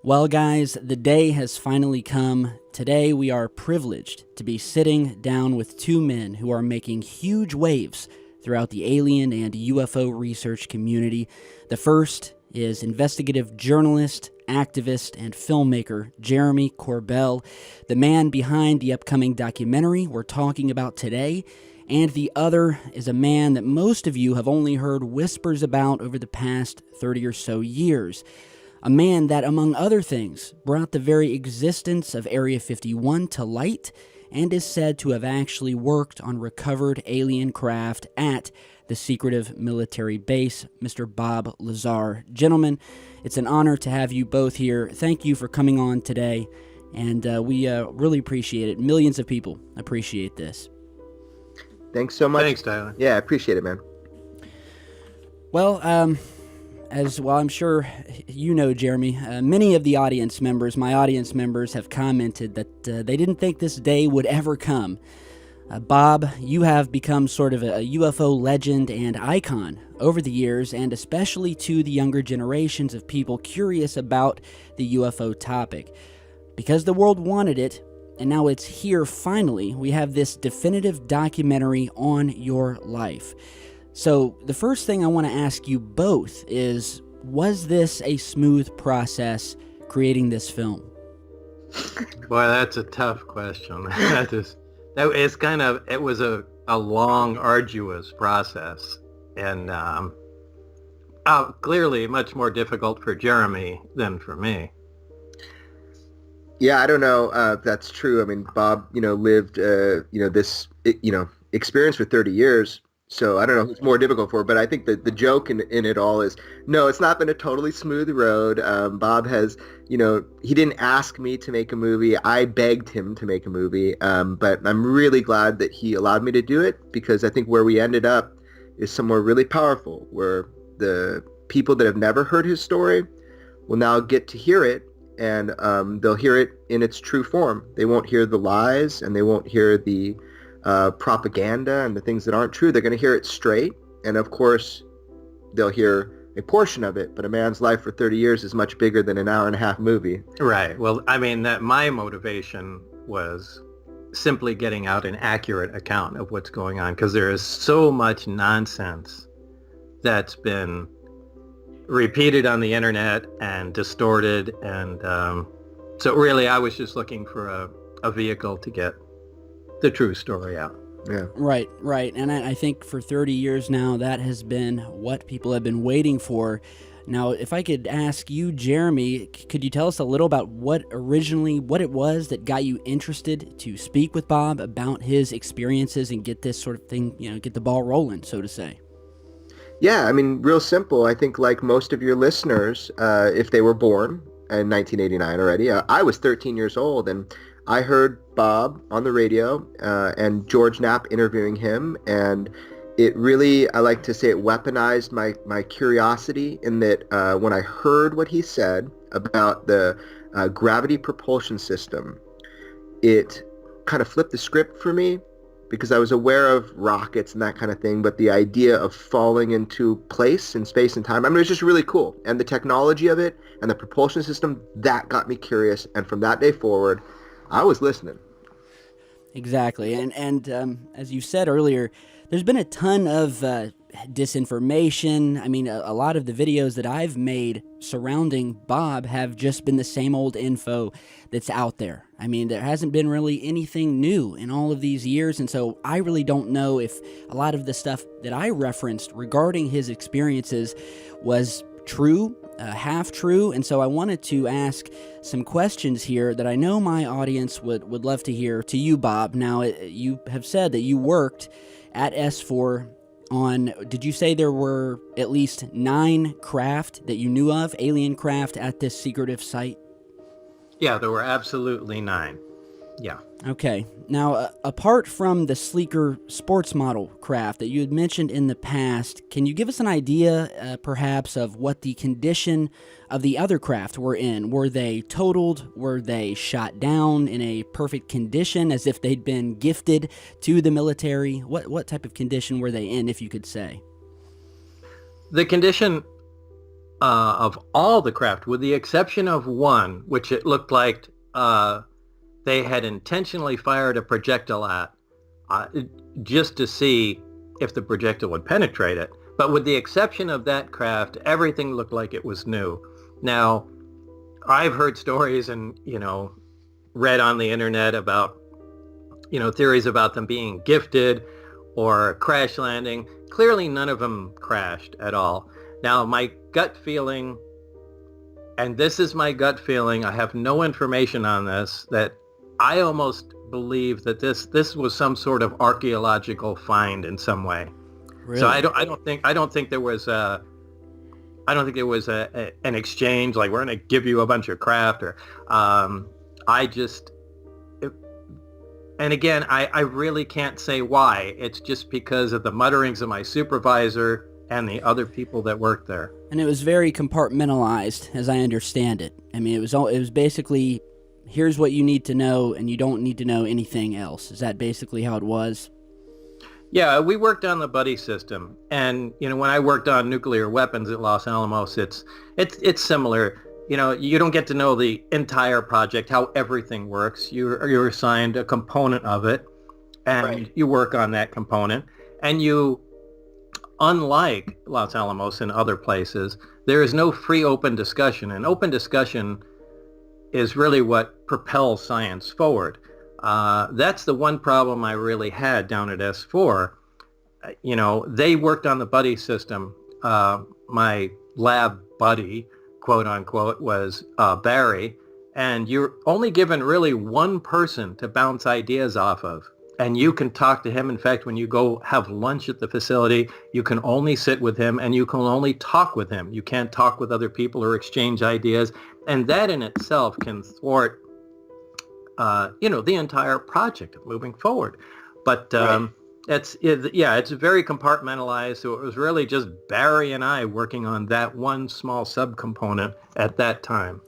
Well, guys, the day has finally come. Today, we are privileged to be sitting down with two men who are making huge waves throughout the alien and UFO research community. The first is investigative journalist, activist, and filmmaker Jeremy Corbell, the man behind the upcoming documentary we're talking about today. And the other is a man that most of you have only heard whispers about over the past 30 or so years. A man that, among other things, brought the very existence of Area 51 to light and is said to have actually worked on recovered alien craft at the secretive military base, Mr. Bob Lazar. Gentlemen, it's an honor to have you both here. Thank you for coming on today, and we really appreciate it. Millions of people appreciate this. Thanks so much. Thanks, Tyler. Yeah, I appreciate it, man. Well, as well, I'm sure you know, Jeremy, many of the audience members, my audience members, have commented that they didn't think this day would ever come. Bob, you have become sort of a UFO legend and icon over the years, and especially to the younger generations of people curious about the UFO topic. Because the world wanted it, and now it's here finally, we have this definitive documentary on your life. So the first thing I want to ask you both is, was this a smooth process creating this film? Boy, that's a tough question. It was a long, arduous process, and clearly much more difficult for Jeremy than for me. Yeah, I don't know if that's true. I mean, Bob, lived, this, experience for 30 years. So I don't know who's more difficult for, but I think that the joke in it all is, no, it's not been a totally smooth road. Bob has, he didn't ask me to make a movie. I begged him to make a movie. But I'm really glad that he allowed me to do it, because I think where we ended up is somewhere really powerful, where the people that have never heard his story will now get to hear it, and they'll hear it in its true form. They won't hear the lies, and they won't hear the propaganda and the things that aren't true. They're going to hear it straight, and of course they'll hear a portion of it, but a man's life for 30 years is much bigger than an hour and a half movie. Right. Well, I mean, that my motivation was simply getting out an accurate account of what's going on, because there is so much nonsense that's been repeated on the internet and distorted, and so really I was just looking for a vehicle to get the true story out. Yeah. Right. And I think for 30 years now, that has been what people have been waiting for. Now, if I could ask you, Jeremy, could you tell us a little about what it was that got you interested to speak with Bob about his experiences and get this sort of thing, get the ball rolling, so to say? Yeah, I mean, real simple. I think like most of your listeners, if they were born in 1989 already, I was 13 years old, and I heard Bob on the radio and George Knapp interviewing him, and it really, I like to say, it weaponized my curiosity, in that when I heard what he said about the gravity propulsion system, it kind of flipped the script for me, because I was aware of rockets and that kind of thing, but the idea of falling into place in space and time, I mean, it was just really cool. And the technology of it and the propulsion system, that got me curious, and from that day forward, I was listening. Exactly. And as you said earlier, there's been a ton of disinformation. I mean, a lot of the videos that I've made surrounding Bob have just been the same old info that's out there. I mean, there hasn't been really anything new in all of these years, and so I really don't know if a lot of the stuff that I referenced regarding his experiences was true, half true, and so I wanted to ask some questions here that I know my audience would love to hear to you, Bob. Now, you have said that you worked at S4 on, did you say there were at least 9 craft that you knew of, alien craft, at this secretive site? Yeah, there were absolutely 9. Yeah. Okay. Now, apart from the sleeker sports model craft that you had mentioned in the past, can you give us an idea, perhaps, of what the condition of the other craft were in? Were they totaled? Were they shot down in a perfect condition, as if they'd been gifted to the military? What type of condition were they in, if you could say? The condition of all the craft, with the exception of one, which it looked like they had intentionally fired a projectile at, just to see if the projectile would penetrate it. But with the exception of that craft, everything looked like it was new. Now, I've heard stories and, read on the internet about, theories about them being gifted or crash landing. Clearly, none of them crashed at all. Now, my gut feeling, and this is my gut feeling, I have no information on this, that I almost believe that this was some sort of archaeological find in some way. Really? So I don't think there was an exchange like, we're going to give you a bunch of craft, or and again, I really can't say why. It's just because of the mutterings of my supervisor and the other people that worked there. And it was very compartmentalized, as I understand it. I mean, it was basically, here's what you need to know, and you don't need to know anything else. Is that basically how it was? Yeah, we worked on the buddy system, and when I worked on nuclear weapons at Los Alamos, it's similar. You don't get to know the entire project, how everything works. You're assigned a component of it, and Right. you work on that component. And unlike Los Alamos and other places, there is no free open discussion. And open discussion is really what propels science forward. That's the one problem I really had down at S4. They worked on the buddy system. My lab buddy, quote unquote, was Barry, and you're only given really one person to bounce ideas off of, and you can talk to him. In fact, when you go have lunch at the facility, you can only sit with him, and you can only talk with him. You can't talk with other people or exchange ideas, and that in itself can thwart the entire project of moving forward. But it's very compartmentalized. So it was really just Barry and I working on that one small subcomponent at that time.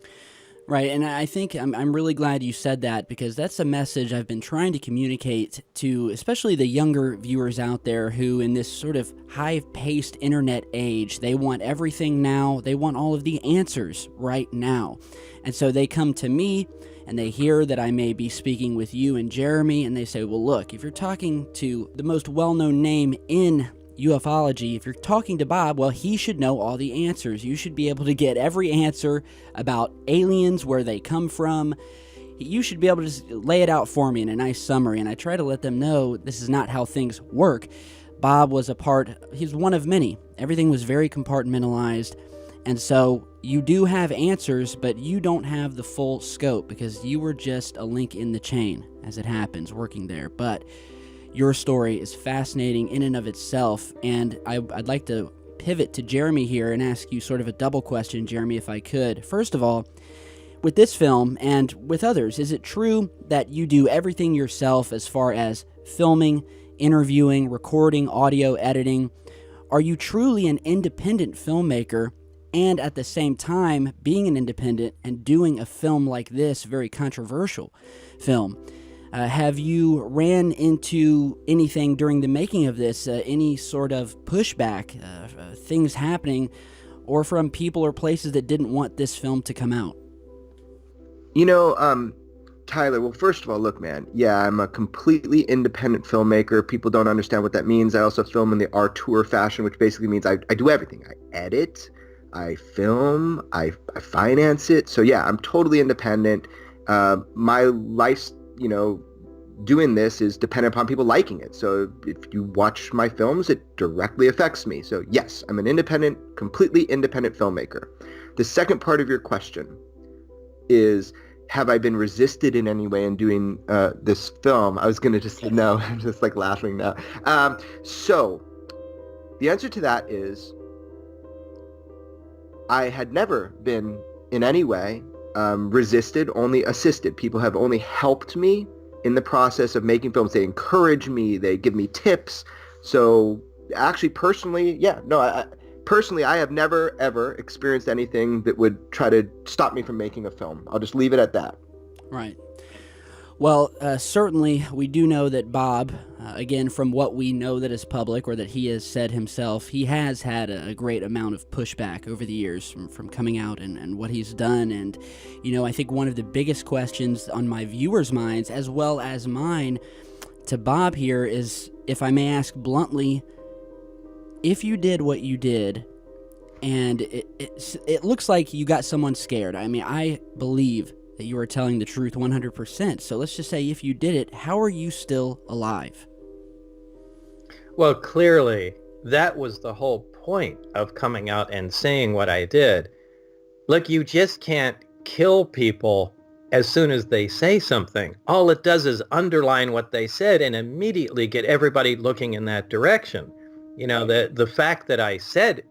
Right, and I think I'm really glad you said that, because that's a message I've been trying to communicate to especially the younger viewers out there who, in this sort of high-paced internet age, they want everything now. They want all of the answers right now. And so they come to me, and they hear that I may be speaking with you and Jeremy, and they say, well, look, if you're talking to the most well-known name in ufology, if you're talking to Bob, well, he should know all the answers. You should be able to get every answer about aliens, where they come from. You should be able to just lay it out for me in a nice summary. And I try to let them know this is not how things work. Bob was he's one of many. Everything was very compartmentalized. And so you do have answers, but you don't have the full scope, because you were just a link in the chain, as it happens, working there. But your story is fascinating in and of itself, and I'd like to pivot to Jeremy here and ask you sort of a double question, Jeremy, if I could. First of all, with this film and with others, is it true that you do everything yourself as far as filming, interviewing, recording, audio editing? Are you truly an independent filmmaker, and at the same time being an independent and doing a film like this, very controversial film? Have you ran into anything during the making of this, any sort of pushback, things happening, or from people or places that didn't want this film to come out? Tyler, well, first of all, look, man, yeah, I'm a completely independent filmmaker. People don't understand what that means. I also film in the auteur fashion, which basically means I do everything. I edit, I film, I finance it. So yeah, I'm totally independent. My life, doing this is dependent upon people liking it. So if you watch my films, it directly affects me. So yes, I'm an completely independent filmmaker. The second part of your question is, have I been resisted in any way in doing this film? I was going to just say no. I'm just like laughing now. So the answer to that is, I had never been in any way resisted, only assisted. People have only helped me in the process of making films. They encourage me. They give me tips. So actually, personally, I have never, ever experienced anything that would try to stop me from making a film. I'll just leave it at that. Right. Well, certainly we do know that Bob, again, from what we know that is public or that he has said himself, he has had a great amount of pushback over the years from coming out and what he's done. And, I think one of the biggest questions on my viewers' minds, as well as mine, to Bob here is, if I may ask bluntly, if you did what you did, and it looks like you got someone scared. I mean, I believe that you are telling the truth 100%. So let's just say if you did it, how are you still alive? Well, clearly, that was the whole point of coming out and saying what I did. Look, you just can't kill people as soon as they say something. All it does is underline what they said and immediately get everybody looking in that direction. The fact that I said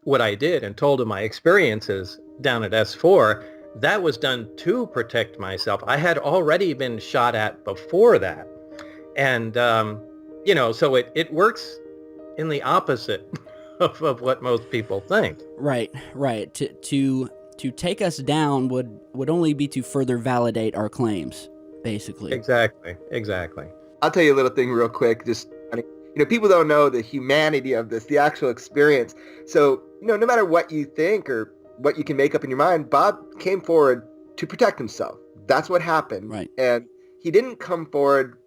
what I did and told them my experiences down at S4, that was done to protect myself. I had already been shot at before that. And, so it works in the opposite of what most people think. Right. To take us down would only be to further validate our claims, basically. Exactly. I'll tell you a little thing real quick. Just, people don't know the humanity of this, the actual experience. So, no matter what you think or what you can make up in your mind, Bob came forward to protect himself. That's what happened. Right. And he didn't come forward,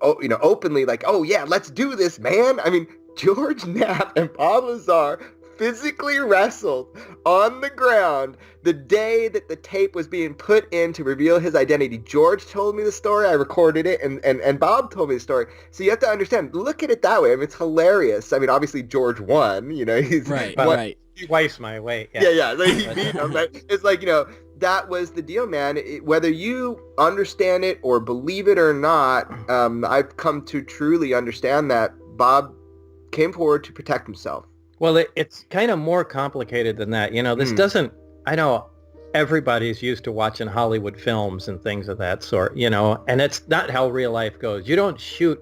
openly like, oh yeah, let's do this, man. I mean, George Knapp and Bob Lazar physically wrestled on the ground the day that the tape was being put in to reveal his identity. George told me the story. I recorded it, and Bob told me the story. So you have to understand, look at it that way. I mean, it's hilarious. I mean, obviously George won, he's right. Twice my weight. Yeah. Like he beat him. Right? It's like, that was the deal, man. Whether you understand it or believe it or not, I've come to truly understand that Bob came forward to protect himself. Well, it's kind of more complicated than that. This doesn't, I know everybody's used to watching Hollywood films and things of that sort, and it's not how real life goes. You don't shoot,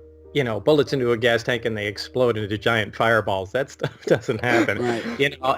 bullets into a gas tank and they explode into giant fireballs. That stuff doesn't happen, Right.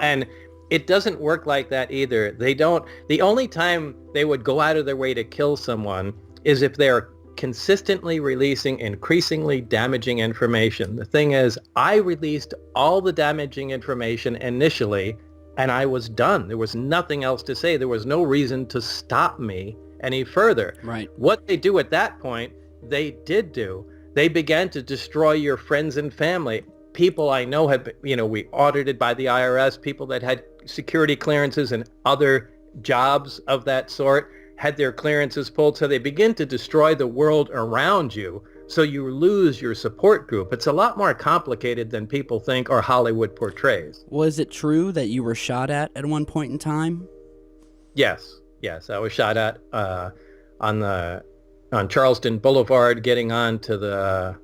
And it doesn't work like that either. The only time they would go out of their way to kill someone is if they're consistently releasing increasingly damaging information. The thing is, I released all the damaging information initially, and I was done. There was nothing else to say. There was no reason to stop me any further. Right. What they do at that point, they did do. They began to destroy your friends and family. People I know had, we audited by the IRS, people that had security clearances and other jobs of that sort had their clearances pulled. So they begin to destroy the world around you. So you lose your support group. It's a lot more complicated than people think or Hollywood portrays. Was it true that you were shot at one point in time? Yes. I was shot at on Charleston Boulevard, getting onto the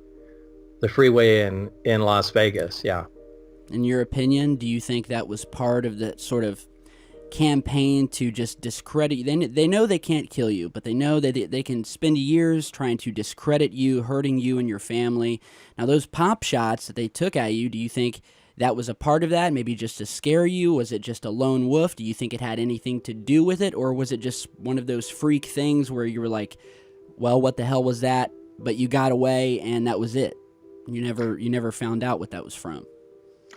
freeway in Las Vegas. Yeah. In your opinion, do you think that was part of the sort of campaign to just discredit you? They know they can't kill you, but they know that they can spend years trying to discredit you, hurting you and your family. Now, those pop shots that they took at you, do you think that was a part of that? Maybe just to scare you? Was it just a lone wolf? Do you think it had anything to do with it? Or was it just one of those freak things where you were like, well, what the hell was that? But you got away and that was it. You never found out what that was from.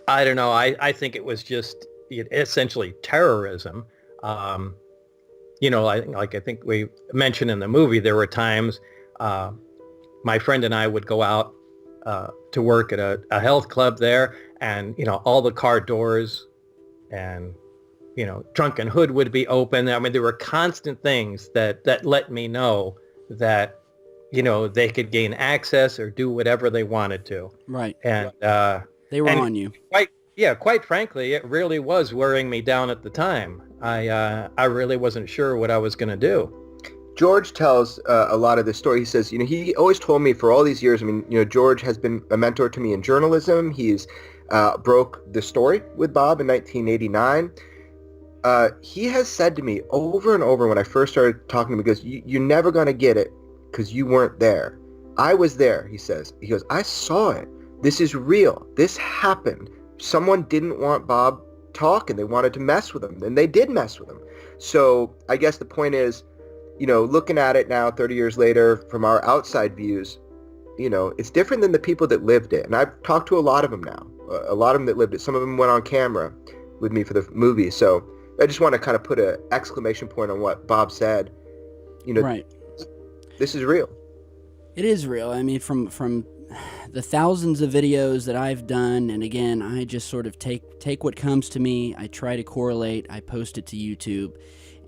I don't know. I think it was just essentially terrorism. I think we mentioned in the movie, there were times my friend and I would go out to work at a health club there, and all the car doors and trunk and hood would be open. I mean, there were constant things that let me know that they could gain access or do whatever they wanted to. Right. And they were on you. Quite frankly, it really was wearing me down at the time. I really wasn't sure what I was going to do. George tells a lot of this story. He says, he always told me for all these years, George has been a mentor to me in journalism. He's broke the story with Bob in 1989. He has said to me over and over when I first started talking to him, he goes, you're never going to get it because you weren't there. I was there, he says. He goes, I saw it. This is real. This happened. Someone didn't want Bob talking. They wanted to mess with him, and they did mess with him. So I guess the point is, looking at it now 30 years later from our outside views, it's different than the people that lived it. And I've talked to a lot of them now, a lot of them that lived it. Some of them went on camera with me for the movie. So I just want to kind of put an exclamation point on what Bob said. Right. This is real. It is real. I mean, from the thousands of videos that I've done, and again, I just sort of take what comes to me. I try to correlate. I post it to YouTube,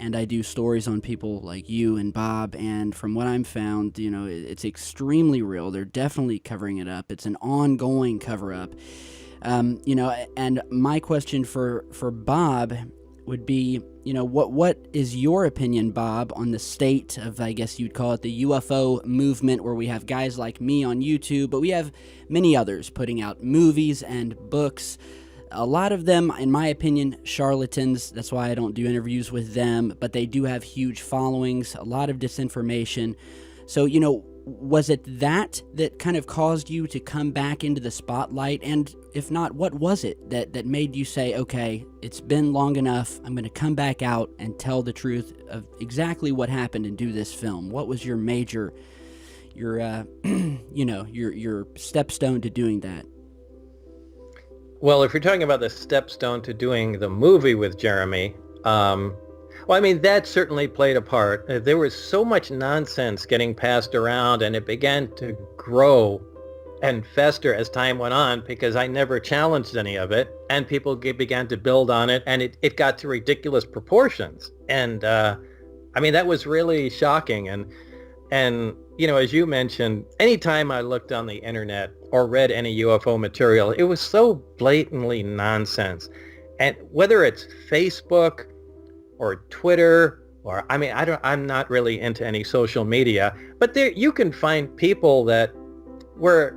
and I do stories on people like you and Bob. And from what I'm found, it's extremely real. They're definitely covering it up. It's an ongoing cover-up. And my question for Bob would be, what is your opinion, Bob, on the state of, I guess you'd call it, the UFO movement, where we have guys like me on YouTube, but we have many others putting out movies and books. A lot of them, in my opinion, charlatans. That's why I don't do interviews with them, but they do have huge followings, a lot of disinformation. So, was it that kind of caused you to come back into the spotlight? And if not, what was it that made you say, okay, it's been long enough, I'm going to come back out and tell the truth of exactly what happened and do this film? What was your major, your stepstone to doing that? Well, if you're talking about the stepstone to doing the movie with Jeremy, well, I mean, that certainly played a part. There was so much nonsense getting passed around, and it began to grow and fester as time went on because I never challenged any of it, and people began to build on it, and it got to ridiculous proportions. And, I mean, that was really shocking. And as you mentioned, anytime I looked on the internet or read any UFO material, it was so blatantly nonsense. And whether it's Facebook or Twitter, or I'm not really into any social media, but there you can find people that were,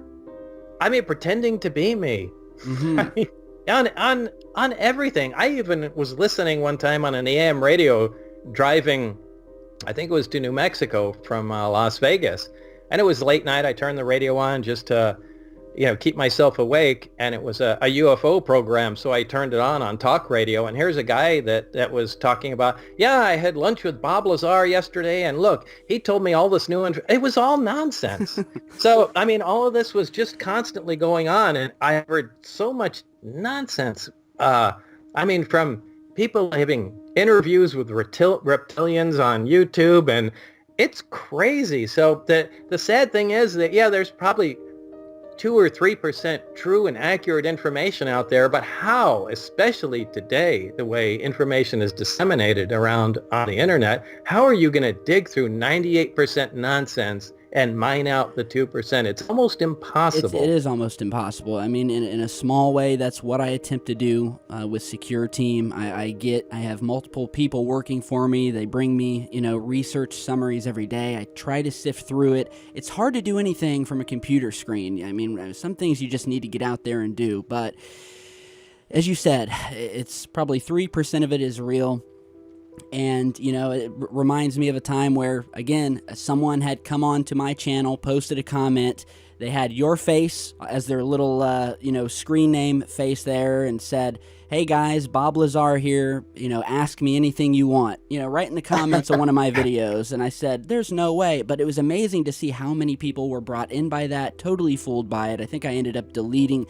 pretending to be me. Mm-hmm. On everything. I even was listening one time on an AM radio driving, I think it was to New Mexico from Las Vegas, and it was late night. I turned the radio on just to keep myself awake, and it was a UFO program, so I turned it on talk radio, and here's a guy that was talking about, I had lunch with Bob Lazar yesterday, and look, he told me all this new it was all nonsense. So, all of this was just constantly going on, and I heard so much nonsense. From people having interviews with reptilians on YouTube, and it's crazy. So the sad thing is that, there's probably 2 or 3% true and accurate information out there, but how, especially today, the way information is disseminated around on the internet, how are you going to dig through 98% nonsense and mine out the 2%? It's almost impossible. It is almost impossible. I mean, in a small way, that's what I attempt to do with Secure Team. I have multiple people working for me. They bring me, research summaries every day. I try to sift through it. It's hard to do anything from a computer screen. I mean, some things you just need to get out there and do. But as you said, it's probably 3% of it is real. And, it reminds me of a time where, again, someone had come on to my channel, posted a comment. They had your face as their little, screen name face there, and said, hey guys, Bob Lazar here, ask me anything you want, right in the comments of one of my videos. And I said, there's no way. But it was amazing to see how many people were brought in by that, totally fooled by it. I think I ended up deleting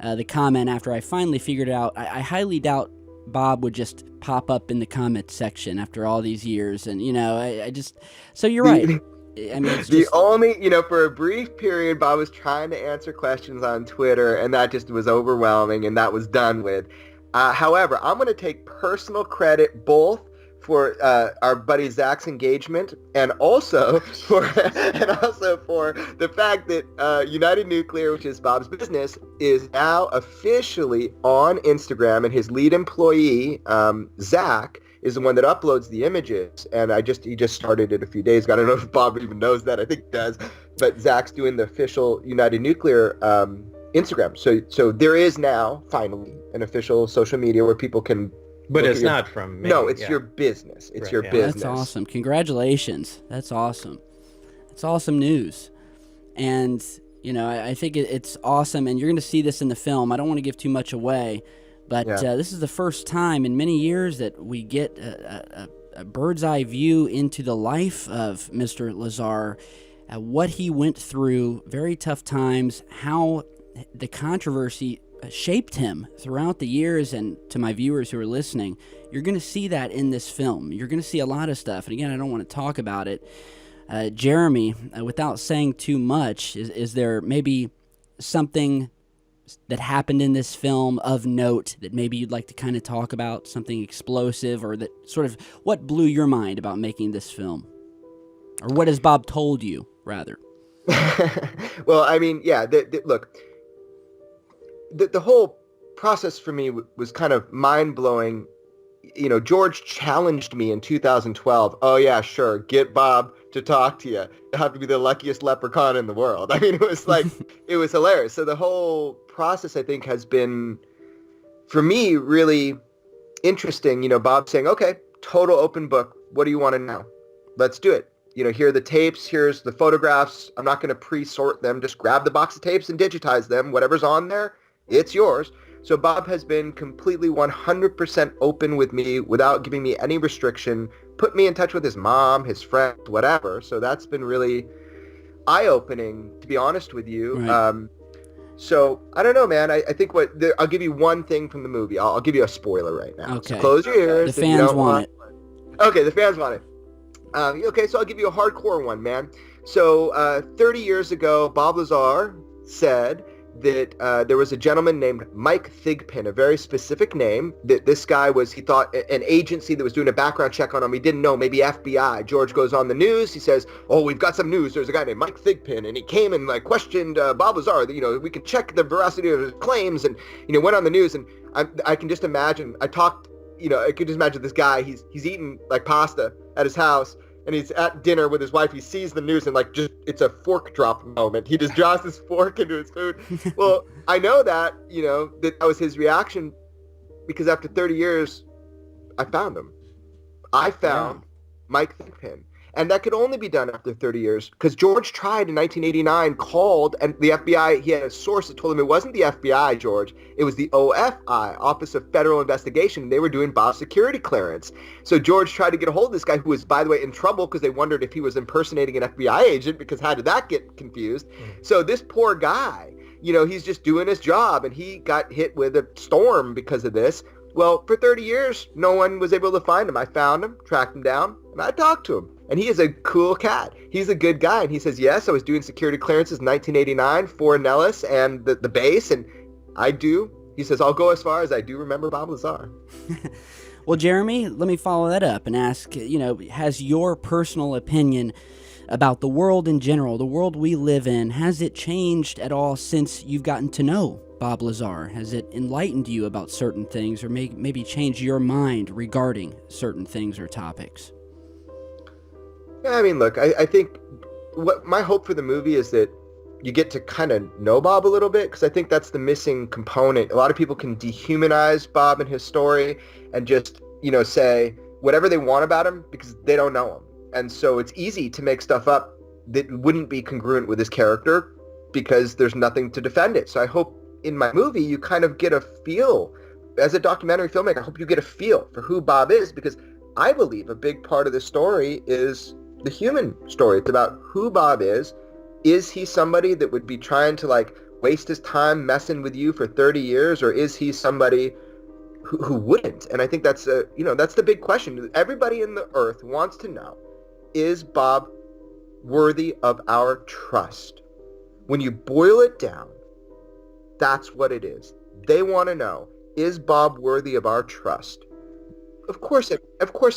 the comment after I finally figured it out. I highly doubt Bob would just pop up in the comment section after all these years. And, so you're right. I mean, it's just... only, for a brief period, Bob was trying to answer questions on Twitter, and that just was overwhelming, and that was done with. However, I'm going to take personal credit both for our buddy Zach's engagement, and also for the fact that United Nuclear, which is Bob's business, is now officially on Instagram, and his lead employee, Zach, is the one that uploads the images. And he just started it a few days ago. I don't know if Bob even knows that. I think he does. But Zach's doing the official United Nuclear Instagram. So there is now finally an official social media where people can. But it's not from me. No, it's your business. It's your business. That's awesome. Congratulations. That's awesome. It's awesome news. And, I think it's awesome. And you're going to see this in the film. I don't want to give too much away. But this is the first time in many years that we get a a bird's eye view into the life of Mr. Lazar, what he went through, very tough times, how the controversy shaped him throughout the years. And to my viewers who are listening, you're going to see that in this film. You're going to see a lot of stuff. And again, I don't want to talk about it. Jeremy, without saying too much, is there maybe something that happened in this film of note that maybe you'd like to kind of talk about, something explosive, or that sort of what blew your mind about making this film? Or what has Bob told you, rather? Well, I mean, yeah, look, the whole process for me was kind of mind-blowing. You know, George challenged me in 2012. Oh, yeah, sure, get Bob to talk to you. You have to be the luckiest leprechaun in the world. I mean, it was like, it was hilarious. So the whole process, I think, has been, for me, really interesting. You know, Bob saying, okay, total open book. What do you want to know? Let's do it. You know, here are the tapes. Here's the photographs. I'm not going to pre-sort them. Just grab the box of tapes and digitize them. Whatever's on there, it's yours. So Bob has been completely 100% open with me without giving me any restriction, put me in touch with his mom, his friends, whatever. So that's been really eye-opening, to be honest with you. Right. So I don't know, man. I think I'll give you one thing from the movie. I'll give you a spoiler right now. Okay. So close your ears. The fans want it. Okay, the fans want it. Okay, so I'll give you a hardcore one, man. So 30 years ago, Bob Lazar said that there was a gentleman named Mike Thigpen, a very specific name, that this guy was, he thought, an agency that was doing a background check on him. He didn't know, maybe FBI. George goes on the news. He says, oh, we've got some news. There's a guy named Mike Thigpen, and he came and like questioned Bob Lazar. You know, we can check the veracity of his claims, and, you know, went on the news. And I can just imagine, I could just imagine this guy, he's eating like pasta at his house, and he's at dinner with his wife. He sees the news and like just, it's a fork drop moment. He just drops his fork into his food. Well, I know that, you know, that was his reaction because after 30 years, I found him. I found Mike Thigpen. And that could only be done after 30 years because George tried in 1989, called, and the FBI, he had a source that told him it wasn't the FBI, George. It was the OFI, Office of Federal Investigation. They were doing Bob's security clearance. So George tried to get a hold of this guy who was, by the way, in trouble because they wondered if he was impersonating an FBI agent because how did that get confused? So this poor guy, you know, he's just doing his job and he got hit with a storm because of this. Well, for 30 years, no one was able to find him. I found him, tracked him down, and I talked to him. And he is a cool cat. He's a good guy. And he says, yes, I was doing security clearances in 1989 for Nellis and the base. And I do. He says, I'll go as far as I do remember Bob Lazar. Well, Jeremy, let me follow that up and ask, you know, has your personal opinion about the world in general, the world we live in, has it changed at all since you've gotten to know Bob Lazar? Has it enlightened you about certain things or maybe changed your mind regarding certain things or topics? I mean, look, I think what my hope for the movie is that you get to kind of know Bob a little bit because I think that's the missing component. A lot of people can dehumanize Bob and his story and just, you know, say whatever they want about him because they don't know him. And so it's easy to make stuff up that wouldn't be congruent with his character because there's nothing to defend it. So I hope in my movie you kind of get a feel, as a documentary filmmaker, I hope you get a feel for who Bob is because I believe a big part of the story is the human story. It's about who Bob is. Is he somebody that would be trying to like waste his time messing with you for 30 years, or is he somebody who wouldn't? And I think that's that's the big question. Everybody in the earth wants to know, is Bob worthy of our trust? When you boil it down, that's what it is. They want to know, is Bob worthy of our trust? Of course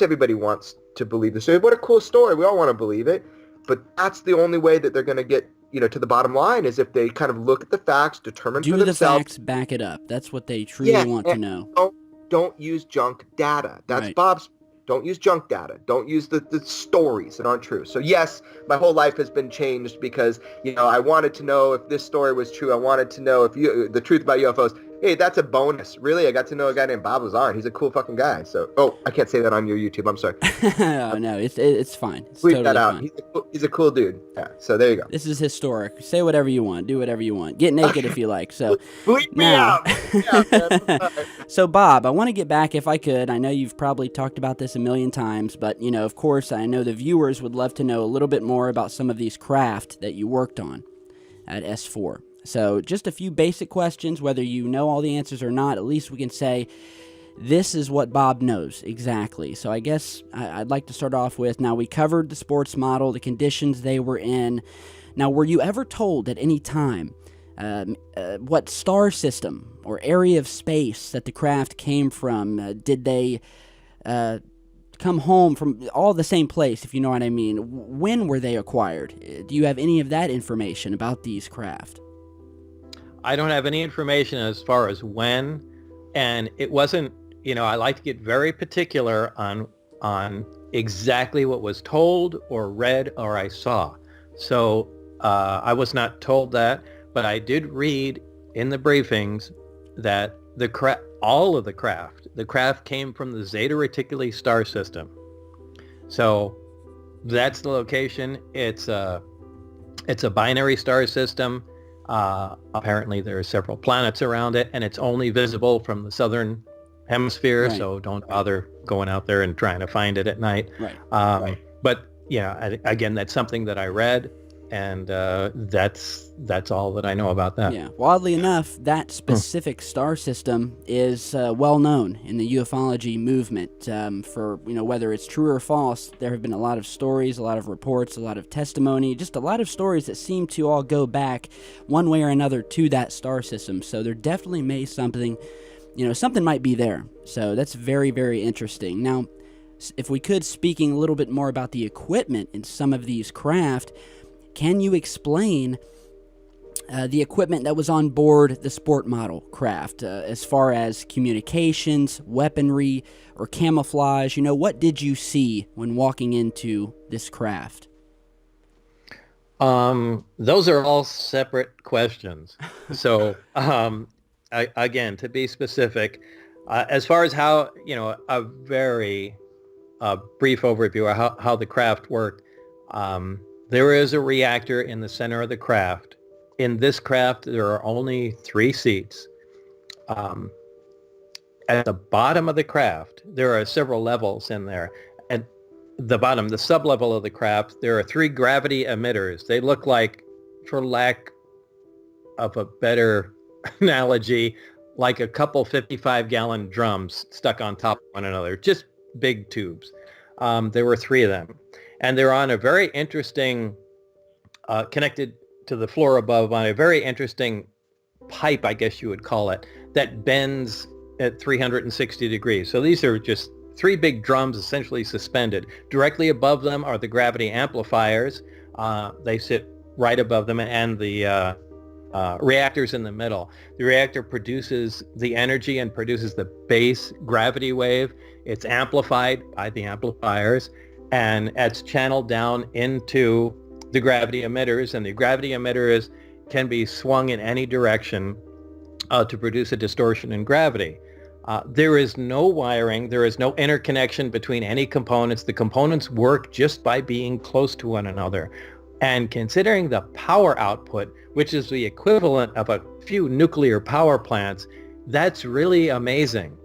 everybody wants to believe the story. What a cool story. We all want to believe it. But that's the only way that they're going to get, you know, to the bottom line is if they kind of look at the facts, determine for themselves. Do the facts, back it up. That's what they truly want to know. Don't use junk data. That's right. Bob's. Don't use junk data. Don't use the stories that aren't true. So yes, my whole life has been changed because, you know, I wanted to know if this story was true. I wanted to know if the truth about UFOs. Hey, that's a bonus. Really, I got to know a guy named Bob Lazar. He's a cool fucking guy. So, oh, I can't say that on your YouTube. I'm sorry. Oh, no, it's fine. It's Tweet totally that out. fine. He's a cool dude. Yeah. So there you go. This is historic. Say whatever you want. Do whatever you want. Get naked if you like. So Bleep me now, out. Bleep me out, man. All right. so Bob, I want to get back if I could. I know you've probably talked about this a million times, but of course, I know the viewers would love to know a little bit more about some of these craft that you worked on at S4. So just a few basic questions, whether you know all the answers or not, at least we can say this is what Bob knows exactly. So I guess I'd like to start off with, now we covered the sports model, the conditions they were in. Now, were you ever told at any time what star system or area of space that the craft came from? Did they come home from all the same place, if you know what I mean? When were they acquired? Do you have any of that information about these craft? I don't have any information as far as when, and it wasn't, I like to get very particular on exactly what was told or read or I saw. So I was not told that, but I did read in the briefings that all of the craft came from the Zeta Reticuli star system. So that's the location. It's a binary star system. Apparently there are several planets around it, and it's only visible from the southern hemisphere, right. So don't bother going out there and trying to find it at night. Right. Right. But again, that's something that I read, and that's all that I know about that. Yeah. Well, oddly enough, that specific star system is well known in the ufology movement. For whether it's true or false, there have been a lot of stories, a lot of reports, a lot of testimony, just a lot of stories that seem to all go back one way or another to that star system. So there definitely may something might be there. So that's very, very interesting. Now, if we could, speaking a little bit more about the equipment in some of these craft, can you explain the equipment that was on board the sport model craft, as far as communications, weaponry, or camouflage? What did you see when walking into this craft? Those are all separate questions. So, again, to be specific, as far as how, a very brief overview of how the craft worked, there is a reactor in the center of the craft. In this craft, there are only 3 seats. At the bottom of the craft, there are several levels in there. At the bottom, the sub-level of the craft, there are 3 gravity emitters. They look like, for lack of a better analogy, like a couple 55-gallon drums stuck on top of one another, just big tubes. There were 3 of them. And they're on a very interesting, connected to the floor above, on a very interesting pipe, I guess you would call it, that bends at 360 degrees. So these are just 3 big drums essentially suspended. Directly above them are the gravity amplifiers. They sit right above them, and the reactor's in the middle. The reactor produces the energy and produces the base gravity wave. It's amplified by the amplifiers, and it's channeled down into the gravity emitters, and the gravity emitters can be swung in any direction to produce a distortion in gravity. There is no wiring, there is no interconnection between any components. The components work just by being close to one another. And considering the power output, which is the equivalent of a few nuclear power plants, that's really amazing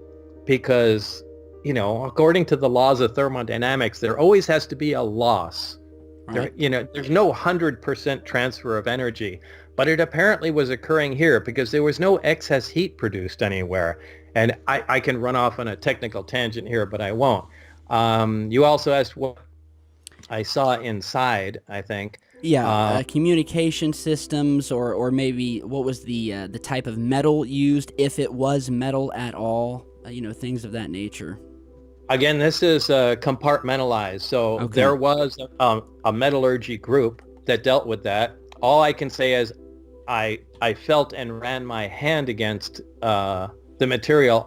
because, according to the laws of thermodynamics, there always has to be a loss. Right. There's no 100% transfer of energy, but it apparently was occurring here because there was no excess heat produced anywhere. And I can run off on a technical tangent here, but I won't. You also asked what I saw inside, I think. Yeah, communication systems, or maybe what was the type of metal used, if it was metal at all, things of that nature. Again, this is compartmentalized, so okay. There was a metallurgy group that dealt with that. All I can say is I felt and ran my hand against the material.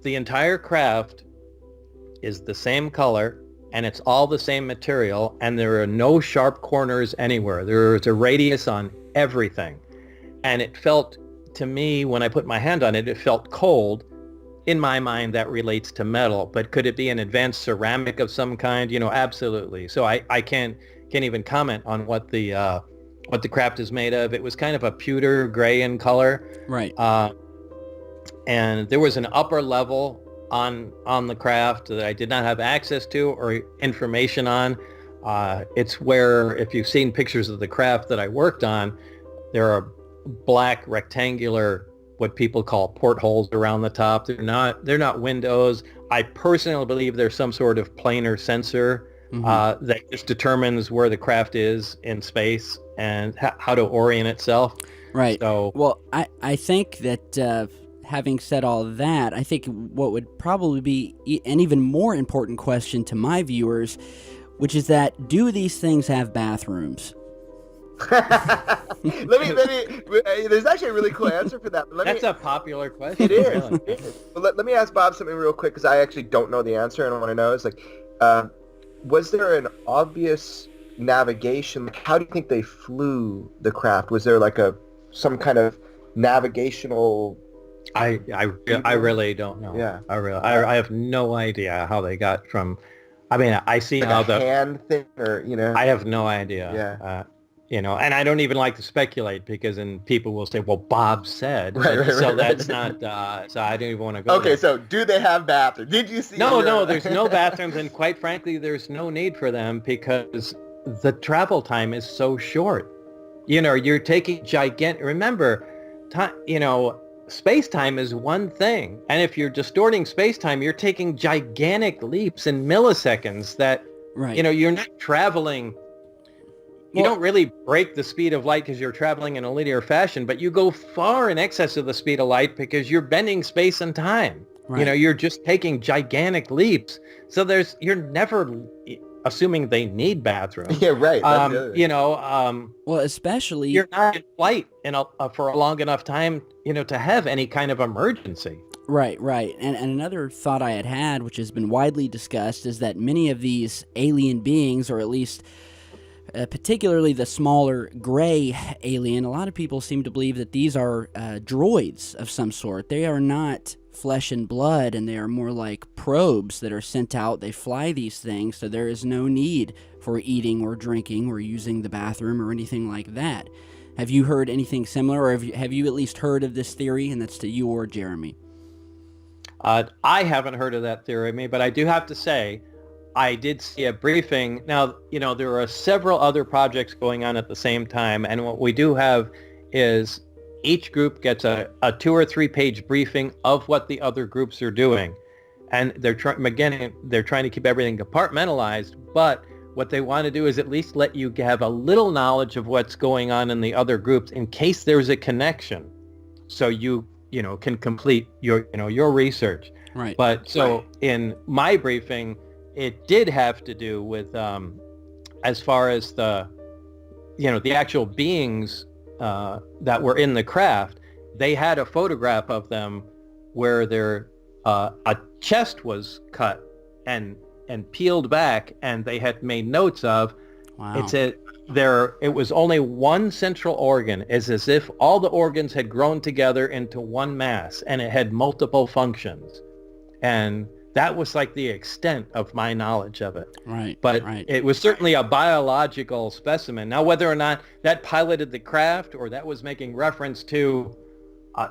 The entire craft is the same color, and it's all the same material, and there are no sharp corners anywhere. There is a radius on everything, and it felt to me, when I put my hand on it, it felt cold. In my mind, that relates to metal, but could it be an advanced ceramic of some kind? Absolutely. So I can't even comment on what the craft is made of. It was kind of a pewter gray in color. Right. And there was an upper level on the craft that I did not have access to or information on. It's where, if you've seen pictures of the craft that I worked on, there are black rectangular, what people call portholes around the top. They're not windows. I personally believe there's some sort of planar sensor that just determines where the craft is in space and how to orient itself. Right. So, well, I think that having said all that, I think what would probably be an even more important question to my viewers, which is that, do these things have bathrooms? There's actually a really cool answer for that. But that's a popular question. It is. But let me ask Bob something real quick, because I actually don't know the answer, and I want to know. It's like, was there an obvious navigation? How do you think they flew the craft? Was there like some kind of navigational? I really don't know. Yeah. I have no idea how they got from. I mean, I see like how the hand thing, or I have no idea. Yeah. And I don't even like to speculate, because then people will say, "Well, Bob said," that's not. So I don't even want to go. Okay, there. So do they have bathrooms? Did you see? No, there's no bathrooms, and quite frankly, there's no need for them, because the travel time is so short. You're taking gigantic. Remember, time. Space-time is one thing, and if you're distorting space-time, you're taking gigantic leaps in milliseconds that, right. You're not traveling. You don't really break the speed of light because you're traveling in a linear fashion, but you go far in excess of the speed of light because you're bending space and time. Right. You're just taking gigantic leaps. So you're never assuming they need bathrooms. Yeah, right. Well, especially you're not in flight for a long enough time, to have any kind of emergency. Right. And another thought I had, which has been widely discussed, is that many of these alien beings, or at least particularly the smaller gray alien, a lot of people seem to believe that these are droids of some sort. They are not flesh and blood, and they are more like probes that are sent out. They fly these things, so there is no need for eating or drinking or using the bathroom or anything like that. Have you heard anything similar, or have you at least heard of this theory? And that's to you or Jeremy. I haven't heard of that theory, but I do have to say, I did see a briefing. Now, there are several other projects going on at the same time, and what we do have is each group gets a 2 or 3 page briefing of what the other groups are doing. And they're trying to keep everything compartmentalized, but what they want to do is at least let you have a little knowledge of what's going on in the other groups in case there's a connection. So you can complete your research. Right. But so in my briefing, it did have to do with as far as the actual beings that were in the craft. They had a photograph of them where their a chest was cut and peeled back, and they had made notes of. Wow. It was only one central organ. It's as if all the organs had grown together into one mass, and it had multiple functions. And that was like the extent of my knowledge of it. Right. But right. It was certainly a biological specimen. Now, whether or not that piloted the craft or that was making reference to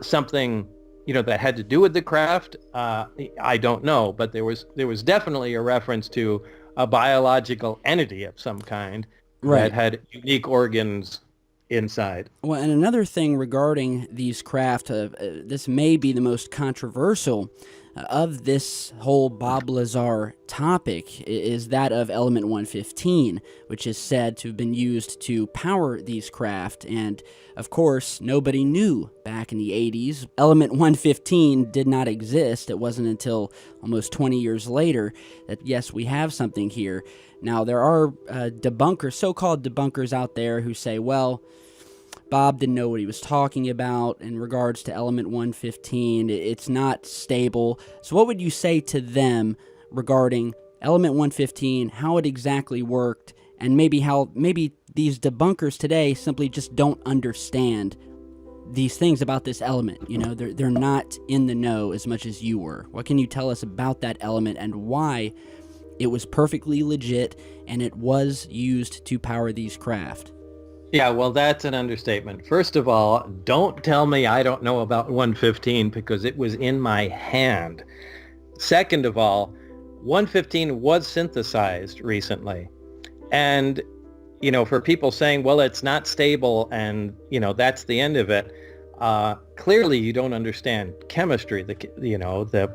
something, that had to do with the craft, I don't know. But there was definitely a reference to a biological entity of some kind that had unique organs inside. Well, and another thing regarding these craft, this may be the most controversial of this whole Bob Lazar topic, is that of element 115, which is said to have been used to power these craft. And of course, nobody knew back in the 80s. Element 115 did not exist. It wasn't until almost 20 years later that, yes, we have something here. Now, there are debunkers, so-called debunkers out there who say, well, Bob didn't know what he was talking about in regards to element 115. It's not stable. So what would you say to them regarding element 115, how it exactly worked, and maybe these debunkers today simply just don't understand these things about this element. You know, they're not in the know as much as you were. What can you tell us about that element and why it was perfectly legit and it was used to power these craft? Yeah, well, that's an understatement. First of all, don't tell me I don't know about 115 because it was in my hand. Second of all, 115 was synthesized recently. And, you know, for people saying, well, it's not stable and, you know, that's the end of it, clearly you don't understand chemistry, the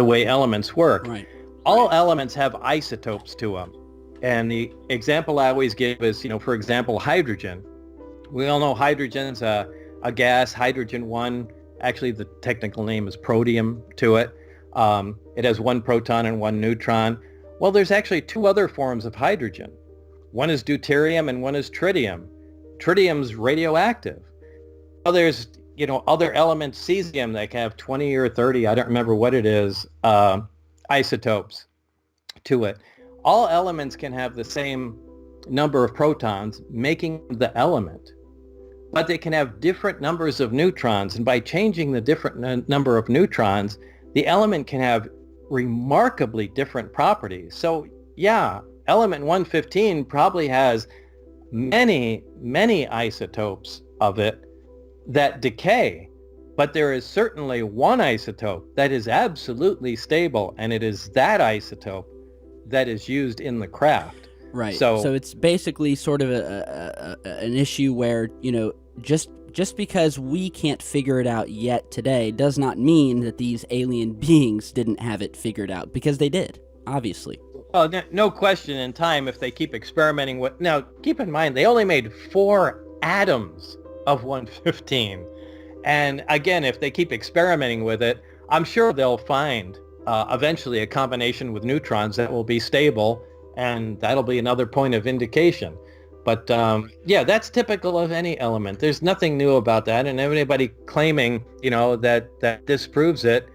way elements work. Right. All elements have isotopes to them. And the example I always give is, you know, for example, hydrogen. We all know hydrogen's a gas, hydrogen 1. Actually, the technical name is protium to it. It has 1 proton and 1 neutron. Well, there's actually 2 other forms of hydrogen. One is deuterium and one is tritium. Tritium's radioactive. Well, there's, you know, other elements, cesium, that can have 20 or 30, I don't remember what it is, isotopes to it. All elements can have the same number of protons, making the element, but they can have different numbers of neutrons, and by changing the different number of neutrons, the element can have remarkably different properties. So yeah, element 115 probably has many, many isotopes of it that decay, but there is certainly one isotope that is absolutely stable, and it is that isotope that is used in the craft. Right. So it's basically sort of an issue where, you know, just because we can't figure it out yet today does not mean that these alien beings didn't have it figured out, because they did, obviously. Well, no question in time if they keep experimenting with... Now, keep in mind, they only made 4 atoms of 115. And again, if they keep experimenting with it, I'm sure they'll find eventually a combination with neutrons that will be stable, and that'll be another point of indication. But yeah, that's typical of any element. There's nothing new about that, and anybody claiming, you know, that disproves it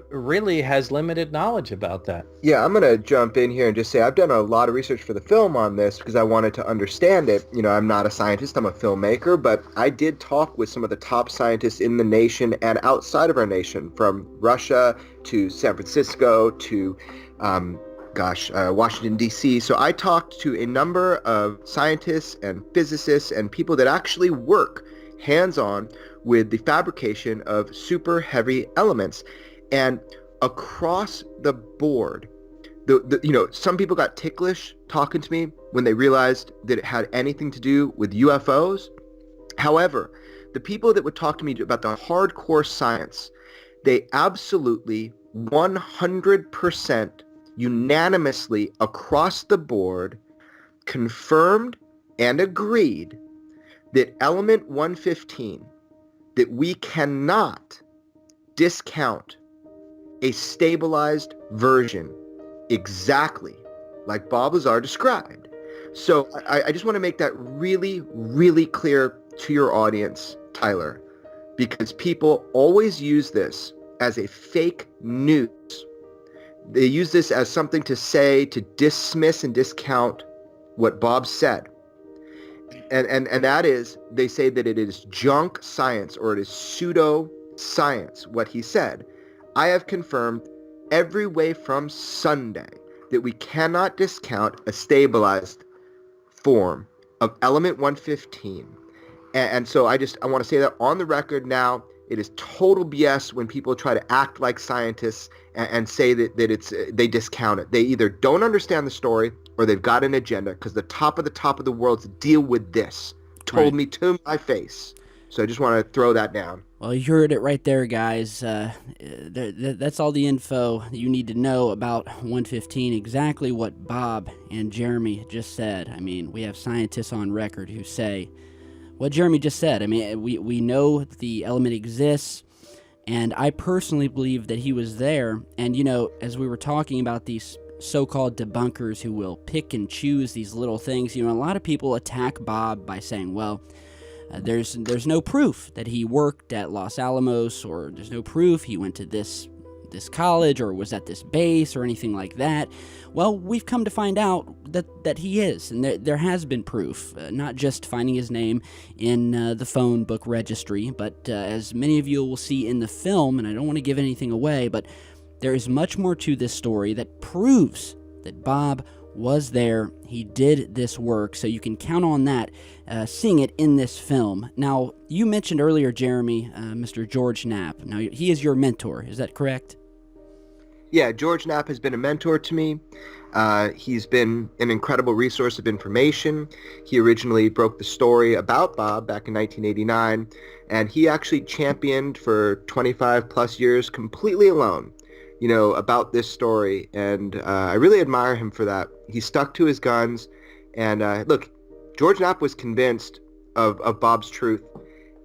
really has limited knowledge about that. Yeah, I'm going to jump in here and just say I've done a lot of research for the film on this because I wanted to understand it. You know, I'm not a scientist, I'm a filmmaker, but I did talk with some of the top scientists in the nation and outside of our nation, from Russia to San Francisco to, Washington, D.C. So I talked to a number of scientists and physicists and people that actually work hands-on with the fabrication of super heavy elements. And across the board, some people got ticklish talking to me when they realized that it had anything to do with UFOs. However, the people that would talk to me about the hardcore science, they absolutely 100% unanimously across the board confirmed and agreed that element 115, that we cannot discount a stabilized version exactly like Bob Lazar described. So I just want to make that really, really clear to your audience, Tyler, because people always use this as a fake news. They use this as something to say to dismiss and discount what Bob said. And that is, they say that it is junk science or it is pseudo science, what he said. I have confirmed every way from Sunday that we cannot discount a stabilized form of element 115. And so I want to say that on the record now. It is total BS when people try to act like scientists and say that they discount it. They either don't understand the story or they've got an agenda, because the top of the world to deal with this told me to my face. So I just want to throw that down. Well, you heard it right there, guys. That's all the info you need to know about 115, exactly what Bob and Jeremy just said. I mean, we have scientists on record who say what Jeremy just said. I mean, we know the element exists, and I personally believe that he was there. And, you know, as we were talking about these so-called debunkers who will pick and choose these little things, you know, a lot of people attack Bob by saying, well, there's no proof that he worked at Los Alamos, or there's no proof he went to this this college or was at this base or anything like that. Well, we've come to find out that he is, and there has been proof, not just finding his name in the phone book registry, but as many of you will see in the film, and I don't want to give anything away, but there is much more to this story that proves that Bob was there. He did this work, so you can count on that, seeing it in this film. Now, you mentioned earlier, Jeremy, Mr. George Knapp. Now, he is your mentor, is that correct? Yeah, George Knapp has been a mentor to me. He's been an incredible resource of information. He originally broke the story about Bob back in 1989, and he actually championed for 25 plus years completely alone, about this story, and I really admire him for that. He stuck to his guns, and look, George Knapp was convinced of Bob's truth,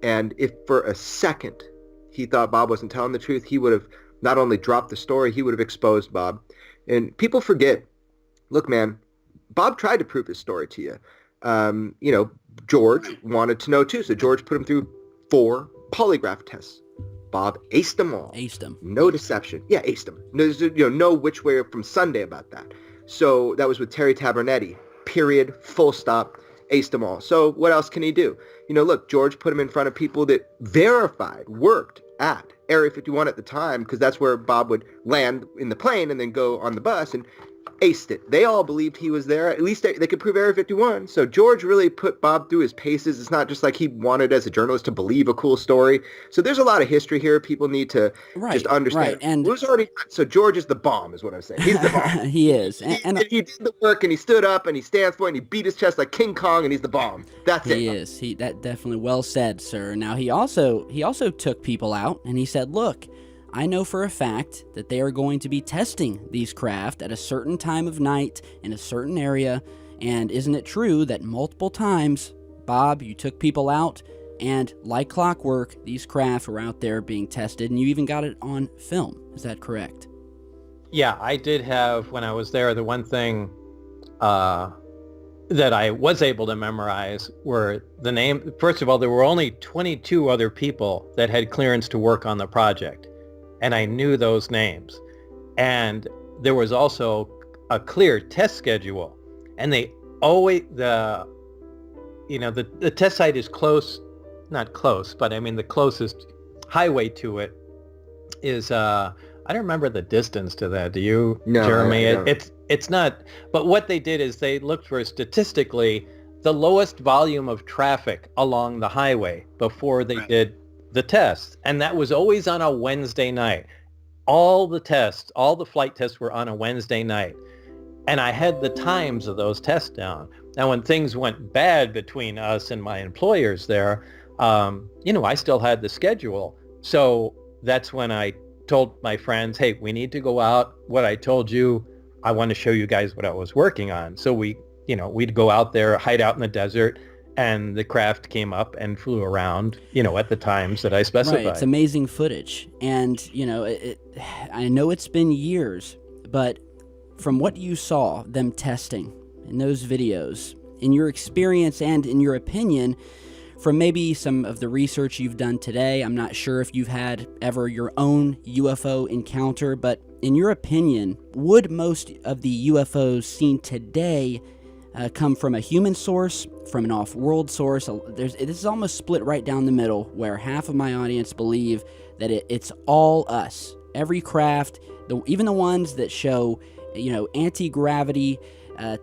and if for a second he thought Bob wasn't telling the truth, he would have not only dropped the story, he would have exposed Bob. And people forget, look, man, Bob tried to prove his story to you. George wanted to know too, so George put him through 4 polygraph tests. Bob aced them all. Aced them. No deception. Yeah, aced them. There's no which way from Sunday about that. So that was with Terry Tabernetti. Period. Full stop. Aced them all. So what else can he do? Look, George put him in front of people that verified, worked at Area 51 at the time, because that's where Bob would land in the plane and then go on the bus, and aced it. They all believed he was there. At least they could prove Area 51. So George really put Bob through his paces. It's not just like he wanted as a journalist to believe a cool story. So there's a lot of history here. People need to just understand. Right. And so George is the bomb, is what I'm saying. He's the bomb. He is. And he did the work, and he stood up, and he stands for it, and he beat his chest like King Kong, and he's the bomb. That's it. He is. That definitely well said, sir. Now, he also took people out, and he said, look, I know for a fact that they are going to be testing these craft at a certain time of night in a certain area, and isn't it true that multiple times, Bob, you took people out, and like clockwork, these craft were out there being tested, and you even got it on film. Is that correct? Yeah, I did have, when I was there, the one thing that I was able to memorize were the name. First of all, there were only 22 other people that had clearance to work on the project, and I knew those names. And there was also a clear test schedule, and they always, the test site is close, not close, but I mean the closest highway to it is, I don't remember the distance to that. Do you, no, Jeremy? I don't. It's not, but what they did is they looked for statistically the lowest volume of traffic along the highway before they did the test. And that was always on a Wednesday night. All the flight tests were on a Wednesday night. And I had the times of those tests down. Now, when things went bad between us and my employers there, I still had the schedule. So that's when I told my friends, hey, we need to go out. What I told you, I want to show you guys what I was working on. So we'd go out there, hide out in the desert, and the craft came up and flew around, at the times that I specified. Right, it's amazing footage. And, I know it's been years, but from what you saw them testing in those videos, in your experience and in your opinion, from maybe some of the research you've done today, I'm not sure if you've had ever your own UFO encounter, but in your opinion, would most of the UFOs seen today come from a human source, from an off-world source? This is almost split right down the middle, where half of my audience believe that it's all us. Every craft, even the ones that show, anti-gravity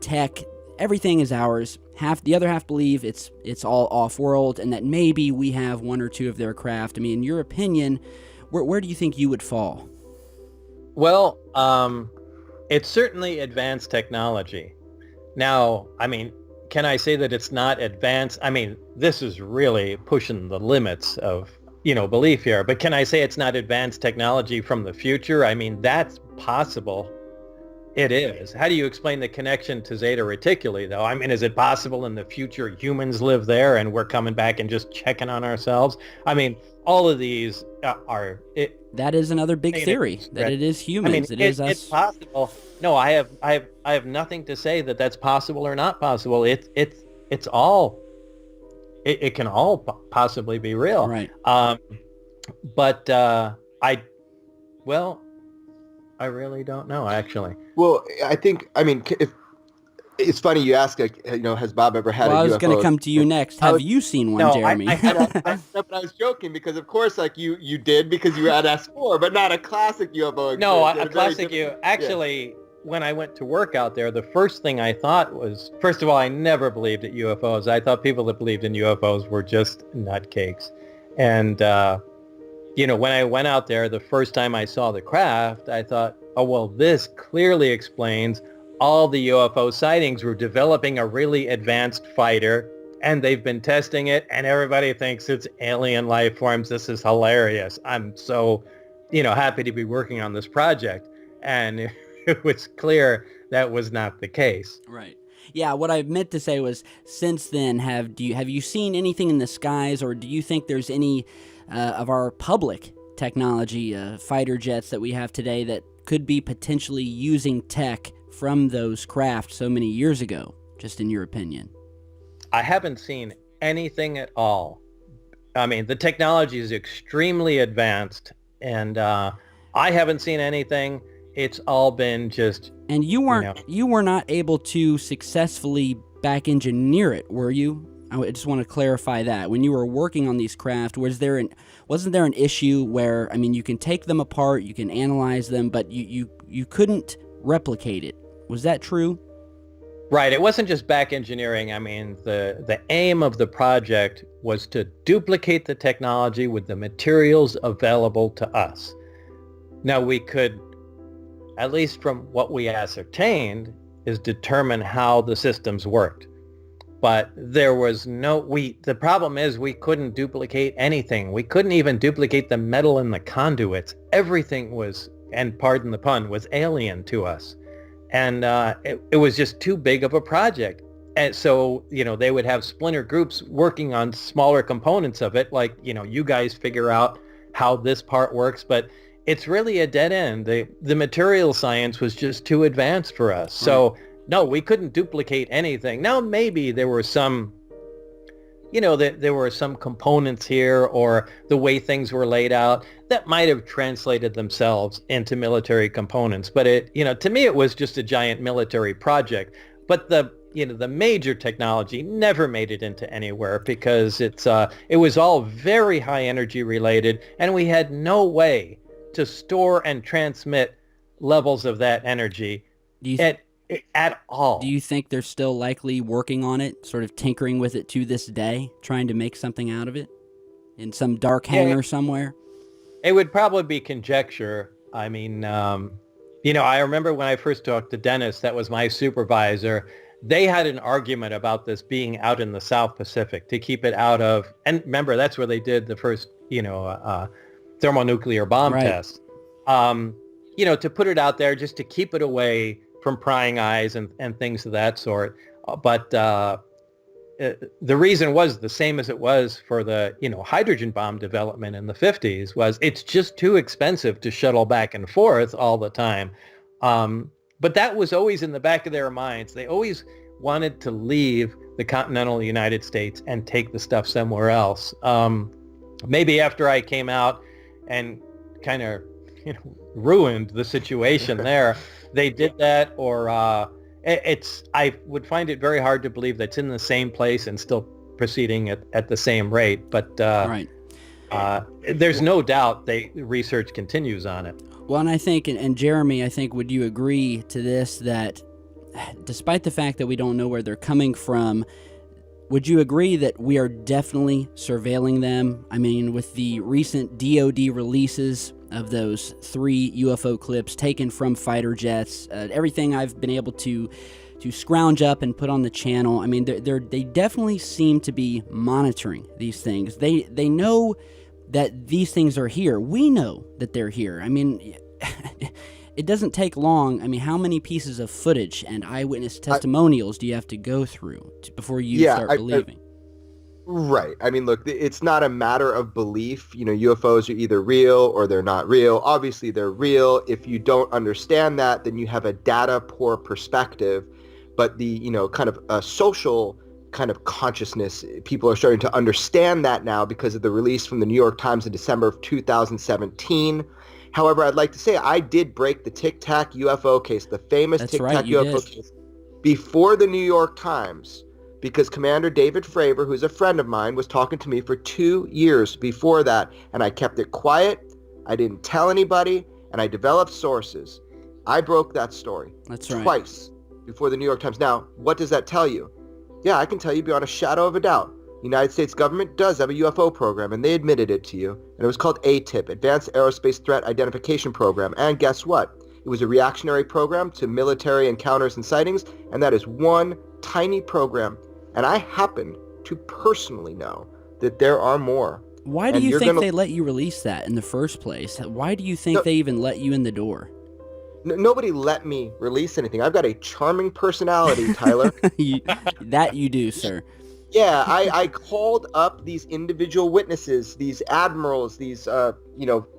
tech, everything is ours. The other half believe it's all off-world, and that maybe we have one or two of their craft. I mean, in your opinion, where do you think you would fall? Well, it's certainly advanced technology. Now, I mean, can I say that it's not advanced? I mean, this is really pushing the limits of, belief here. But can I say it's not advanced technology from the future? I mean, that's possible. It is. How do you explain the connection to Zeta Reticuli, though? I mean, is it possible in the future humans live there and we're coming back and just checking on ourselves? I mean, all of these are... That is another big theory, that it is humans. I mean, it is us. It's possible. No, I have nothing to say that that's possible or not possible. It's all... It can all possibly be real. Right. But I really don't know, actually. Well, I mean, if it's funny you ask, like, has Bob ever had Well, a I was UFO? going to come to you next. Have you seen one, No, Jeremy? I haven't. But I was joking because, of course, like you did because you were at S4, but not a classic UFO experience. No, You had a classic very Actually, when I went to work out there, the first thing I thought was, first of all, I never believed in UFOs. I thought people that believed in UFOs were just nutcakes. And, when I went out there, the first time I saw the craft, I thought, oh, well, this clearly explains all the UFO sightings. We're developing a really advanced fighter, and they've been testing it, and everybody thinks it's alien life forms. This is hilarious. I'm so, happy to be working on this project. And it was clear that was not the case. Right. Yeah, what I meant to say was, since then, have you seen anything in the skies, or do you think there's any of our public technology, fighter jets that we have today, that could be potentially using tech from those craft so many years ago, just in your opinion? I haven't seen anything at all. I mean, the technology is extremely advanced, and I haven't seen anything. It's all been just... And you were not able to successfully back engineer it, were you? I just want to clarify that. When you were working on these craft, wasn't there an issue where, I mean, you can take them apart, you can analyze them, but you couldn't replicate it? Was that true? Right. It wasn't just back engineering. I mean, the aim of the project was to duplicate the technology with the materials available to us. Now, we could, at least from what we ascertained, is determine how the systems worked. But there was the problem is we couldn't duplicate anything. We couldn't even duplicate the metal in the conduits. Everything was, and pardon the pun, was alien to us. And it was just too big of a project. And so, they would have splinter groups working on smaller components of it, like, you guys figure out how this part works, but it's really a dead end. The material science was just too advanced for us. So, no, we couldn't duplicate anything. Now, maybe there were some, there were some components here, or the way things were laid out that might have translated themselves into military components. But to me, it was just a giant military project. But the major technology never made it into anywhere because it was all very high energy related, and we had no way to store and transmit levels of that energy at all. Do you think they're still likely working on it, sort of tinkering with it to this day, trying to make something out of it in some dark hangar somewhere? It would probably be conjecture. I mean, I remember when I first talked to Dennis, that was my supervisor, they had an argument about this being out in the South Pacific to keep it out of, and remember, that's where they did the first, thermonuclear bomb test. To put it out there just to keep it away from prying eyes and things of that sort. But the reason was the same as it was for the, hydrogen bomb development in the 50s, was it's just too expensive to shuttle back and forth all the time. But that was always in the back of their minds. They always wanted to leave the continental United States and take the stuff somewhere else. Maybe after I came out and kind of, ruined the situation there, they did that, or I would find it very hard to believe that's in the same place and still proceeding at the same rate. But there's no doubt research continues on it. Well, and I think, and Jeremy, I think, would you agree to this, that despite the fact that we don't know where they're coming from, would you agree that we are definitely surveilling them? I mean, with the recent DoD releases of those 3 UFO clips taken from fighter jets, everything I've been able to scrounge up and put on the channel, I mean, they definitely seem to be monitoring these things. They know that these things are here. We know that they're here. I mean, it doesn't take long. I mean, how many pieces of footage and eyewitness testimonials do you have to go through before you start believing? Right. I mean, look, it's not a matter of belief. UFOs are either real or they're not real. Obviously, they're real. If you don't understand that, then you have a data poor perspective. But the, kind of a social kind of consciousness, people are starting to understand that now because of the release from the New York Times in December of 2017. However, I'd like to say I did break the Tic Tac UFO case, the famous That's Tic right, Tac you UFO did. case, before the New York Times, because Commander David Fravor, who's a friend of mine, was talking to me for 2 years before that, and I kept it quiet. I didn't tell anybody, and I developed sources. I broke that story That's right. twice before the New York Times. Now, what does that tell you? Yeah, I can tell you beyond a shadow of a doubt. The United States government does have a UFO program, and they admitted it to you. And it was called ATIP, Advanced Aerospace Threat Identification Program. And guess what? It was a reactionary program to military encounters and sightings, and that is one tiny program. And I happen to personally know that there are more. Why do And you you're think gonna they let you release that in the first place? Why do you think no, they even let you in the door? nobody let me release anything. I've got a charming personality, Tyler. That you do, sir. Yeah, I called up these individual witnesses, these admirals, these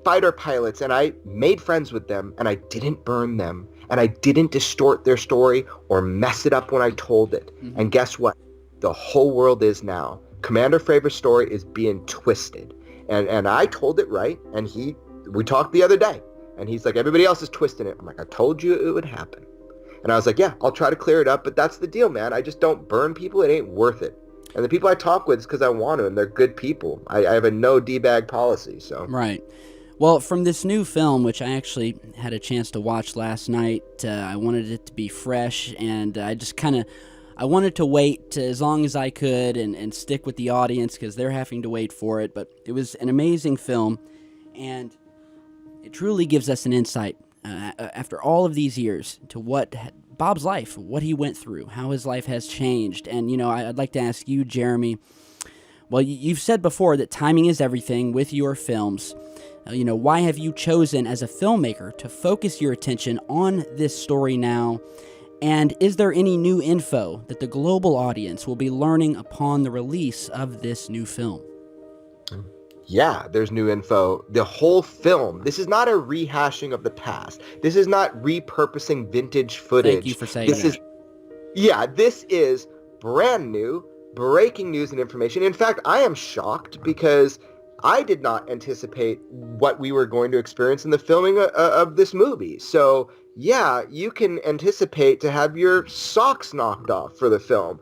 fighter pilots, and I made friends with them, and I didn't burn them, and I didn't distort their story or mess it up when I told it. Mm-hmm. And guess what? The whole world is now. Commander Fravor's story is being twisted, and I told it right, and we talked the other day, and he's like, everybody else is twisting it. I'm like, I told you it would happen. And I was like, yeah, I'll try to clear it up, but that's the deal, man. I just don't burn people. It ain't worth it. And the people I talk with is because I want to, and they're good people. I have a no D-bag policy, so. Right. Well, from this new film, which I actually had a chance to watch last night, I wanted it to be fresh, and I wanted to wait as long as I could and stick with the audience because they're having to wait for it. But it was an amazing film, and it truly gives us an insight after all of these years to what Bob's life, what he went through, how his life has changed. And, I'd like to ask you, Jeremy, well, you've said before that timing is everything with your films. Why have you chosen as a filmmaker to focus your attention on this story now? And is there any new info that the global audience will be learning upon the release of this new film? Yeah, there's new info. The whole film, this is not a rehashing of the past. This is not repurposing vintage footage. Thank you for saying that. This is brand new, breaking news and information. In fact, I am shocked because I did not anticipate what we were going to experience in the filming of this movie. So, yeah, you can anticipate to have your socks knocked off for the film.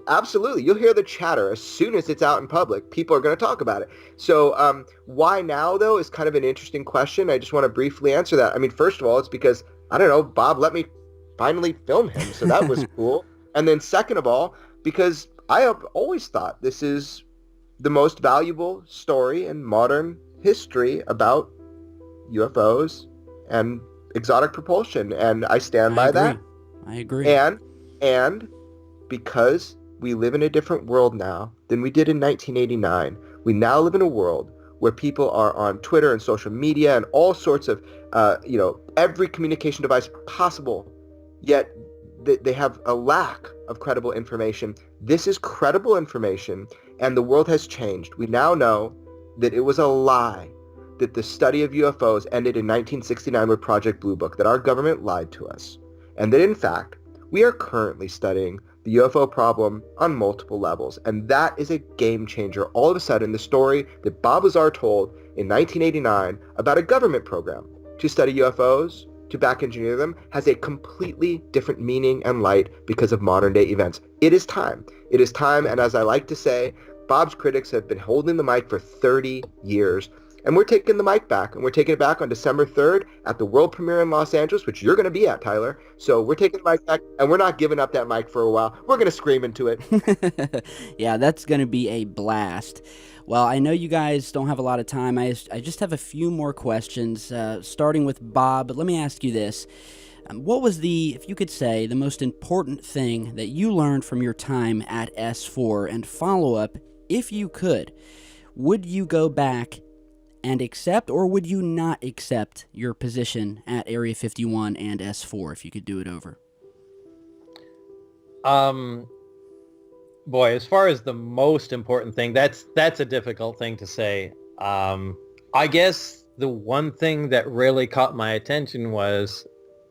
Absolutely. You'll hear the chatter as soon as it's out in public. People are going to talk about it. So why now, though, is kind of an interesting question. I just want to briefly answer that. I mean, first of all, it's because, I don't know, Bob let me finally film him. So that was cool. And then second of all, because I have always thought this is the most valuable story in modern history about UFOs and exotic propulsion. And I stand by that. I agree. And because we live in a different world now than we did in 1989. We now live in a world where people are on Twitter and social media and all sorts of, every communication device possible, yet they have a lack of credible information. This is credible information, and the world has changed. We now know that it was a lie, that the study of UFOs ended in 1969 with Project Blue Book, that our government lied to us, and that, in fact, we are currently studying the UFO problem on multiple levels, and that is a game changer. All of a sudden, the story that Bob Lazar told in 1989 about a government program to study UFOs, to back engineer them, has a completely different meaning and light because of modern day events. It is time. It is time, and as I like to say, Bob's critics have been holding the mic for 30 years. And we're taking the mic back, and we're taking it back on December 3rd at the world premiere in Los Angeles, which you're going to be at, Tyler. So we're taking the mic back, and we're not giving up that mic for a while. We're going to scream into it. Yeah, that's going to be a blast. Well, I know you guys don't have a lot of time. I just have a few more questions, starting with Bob. But let me ask you this. What was if you could say, the most important thing that you learned from your time at S4? And follow up, if you could, would you go back and accept, or would you not accept your position at Area 51 and S4 if you could do it over? Boy, as far as the most important thing, that's a difficult thing to say. I guess the one thing that really caught my attention was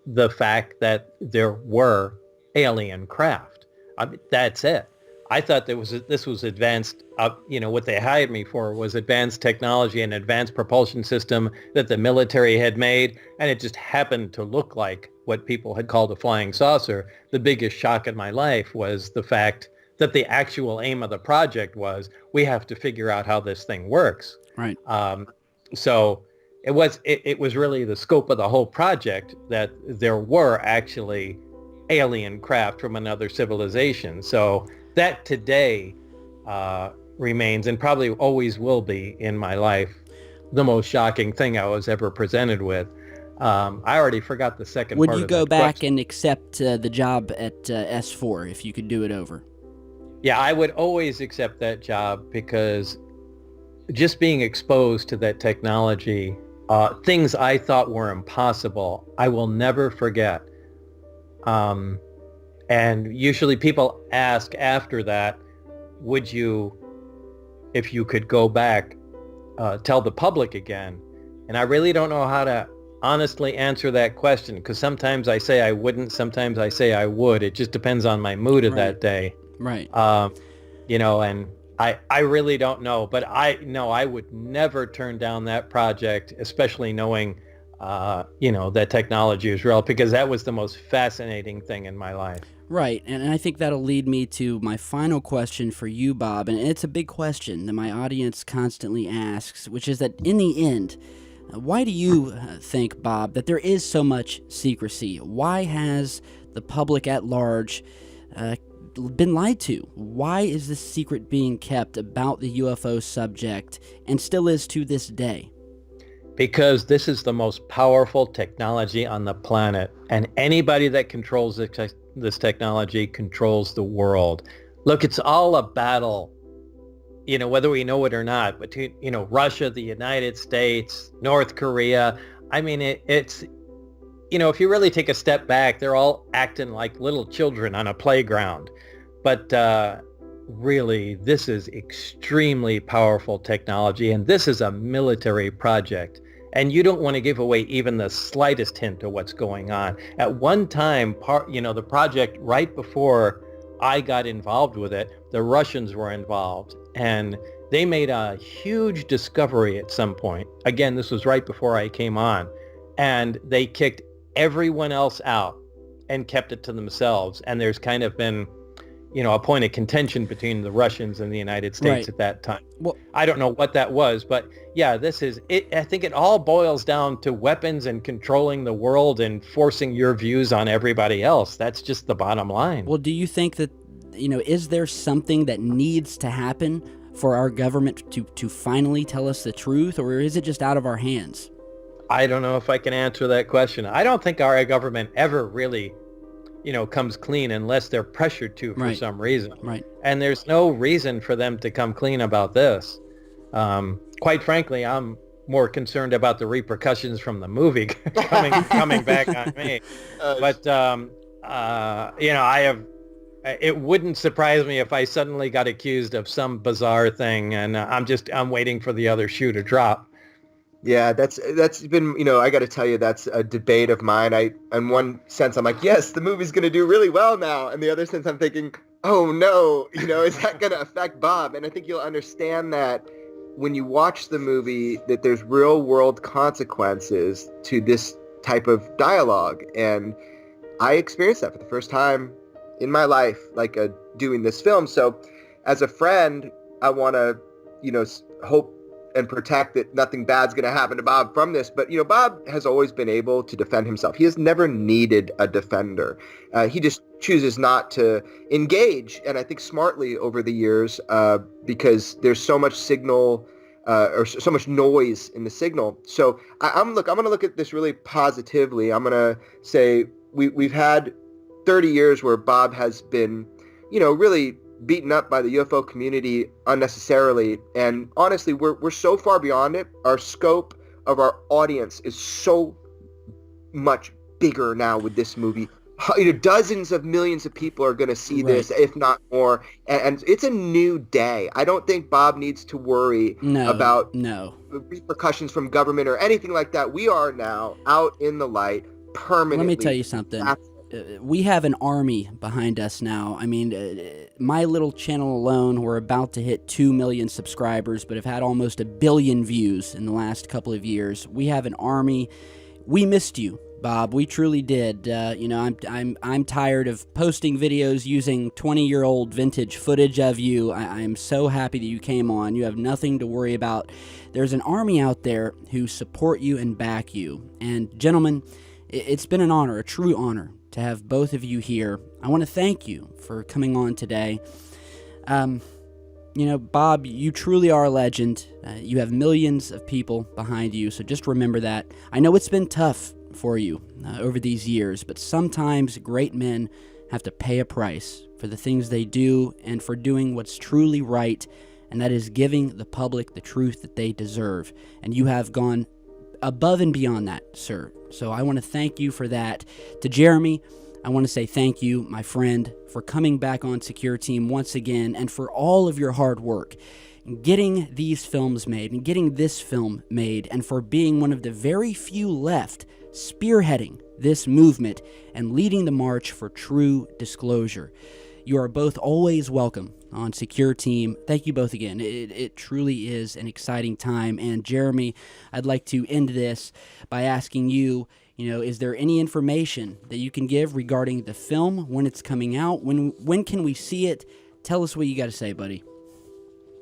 the fact that there were alien craft. I mean, that's it. I thought this was advanced, what they hired me for was advanced technology and advanced propulsion system that the military had made, and it just happened to look like what people had called a flying saucer. The biggest shock in my life was the fact that the actual aim of the project was, we have to figure out how this thing works. Right. So it was really the scope of the whole project that there were actually alien craft from another civilization. So that today remains, and probably always will be in my life, the most shocking thing I was ever presented with. I already forgot the second part of that. Would you go back and accept the job at S4 if you could do it over? Yeah, I would always accept that job, because just being exposed to that technology, things I thought were impossible, I will never forget. And usually people ask after that, would you, if you could go back, tell the public again? And I really don't know how to honestly answer that question, because sometimes I say I wouldn't, sometimes I say I would. It just depends on my mood of that day. Right. And I really don't know, but I would never turn down that project, especially knowing, that technology is real, because that was the most fascinating thing in my life. Right, and I think that'll lead me to my final question for you, Bob, and it's a big question that my audience constantly asks, which is that in the end, why do you think, Bob, that there is so much secrecy? Why has the public at large been lied to? Why is this secret being kept about the UFO subject, and still is to this day? Because this is the most powerful technology on the planet, and anybody that controls this technology controls the world. Look, it's all a battle, whether we know it or not, between, Russia, the United States, North Korea. I mean, it's, if you really take a step back, they're all acting like little children on a playground. But really, this is extremely powerful technology, and this is a military project. And you don't want to give away even the slightest hint of what's going on. At one time, the project, right before I got involved with it, the Russians were involved, and they made a huge discovery at some point. Again, this was right before I came on, and they kicked everyone else out and kept it to themselves. And there's kind of been, a point of contention between the Russians and the United States at that time. Well, I don't know what that was, but yeah, this is it. I think it all boils down to weapons and controlling the world and forcing your views on everybody else. That's just the bottom line. Well, do you think that, is there something that needs to happen for our government to finally tell us the truth, or is it just out of our hands? I don't know if I can answer that question. I don't think our government ever really comes clean unless they're pressured to for some reason. Right. And there's no reason for them to come clean about this. Quite frankly, I'm more concerned about the repercussions from the movie coming back on me. But it wouldn't surprise me if I suddenly got accused of some bizarre thing, and I'm waiting for the other shoe to drop. Yeah, that's been, I got to tell you, that's a debate of mine. In one sense, I'm like, yes, the movie's going to do really well now. And the other sense, I'm thinking, oh no, is that going to affect Bob? And I think you'll understand that when you watch the movie, that there's real world consequences to this type of dialogue. And I experienced that for the first time in my life, doing this film. So as a friend, I want to, hope and protect that nothing bad's going to happen to Bob from this. But, Bob has always been able to defend himself. He has never needed a defender. He just chooses not to engage, and I think smartly over the years, because there's so much signal or so much noise in the signal. So I'm going to look at this really positively. I'm going to say we've had 30 years where Bob has been, really beaten up by the UFO community unnecessarily. And honestly, we're so far beyond it. Our scope of our audience is so much bigger now with this movie. Dozens of millions of people are going to see this, if not more. And it's a new day. I don't think Bob needs to worry about repercussions from government or anything like that. We are now out in the light permanently. Let me tell you something. we have an army behind us now. I mean, my little channel alone, we're about to hit 2 million subscribers, but have had almost 1 billion views in the last couple of years. We have an army. We missed you, Bob. We truly did. I'm tired of posting videos using 20-year-old vintage footage of you. I'm so happy that you came on. You have nothing to worry about. There's an army out there who support you and back you. And gentlemen, it's been an honor, a true honor, to have both of you here. I want to thank you for coming on today. Bob, you truly are a legend. You have millions of people behind you, so just remember that. I know it's been tough for you over these years, but sometimes great men have to pay a price for the things they do and for doing what's truly right, and that is giving the public the truth that they deserve. And you have gone above and beyond that, sir. So I want to thank you for that. To Jeremy, I want to say thank you, my friend, for coming back on Secure Team once again, and for all of your hard work getting these films made and getting this film made, and for being one of the very few left spearheading this movement and leading the march for true disclosure. You are both always welcome on Secure Team. Thank you both again. It truly is an exciting time. And Jeremy, I'd like to end this by asking you, is there any information that you can give regarding the film, when it's coming out? When can we see it? Tell us what you got to say, buddy.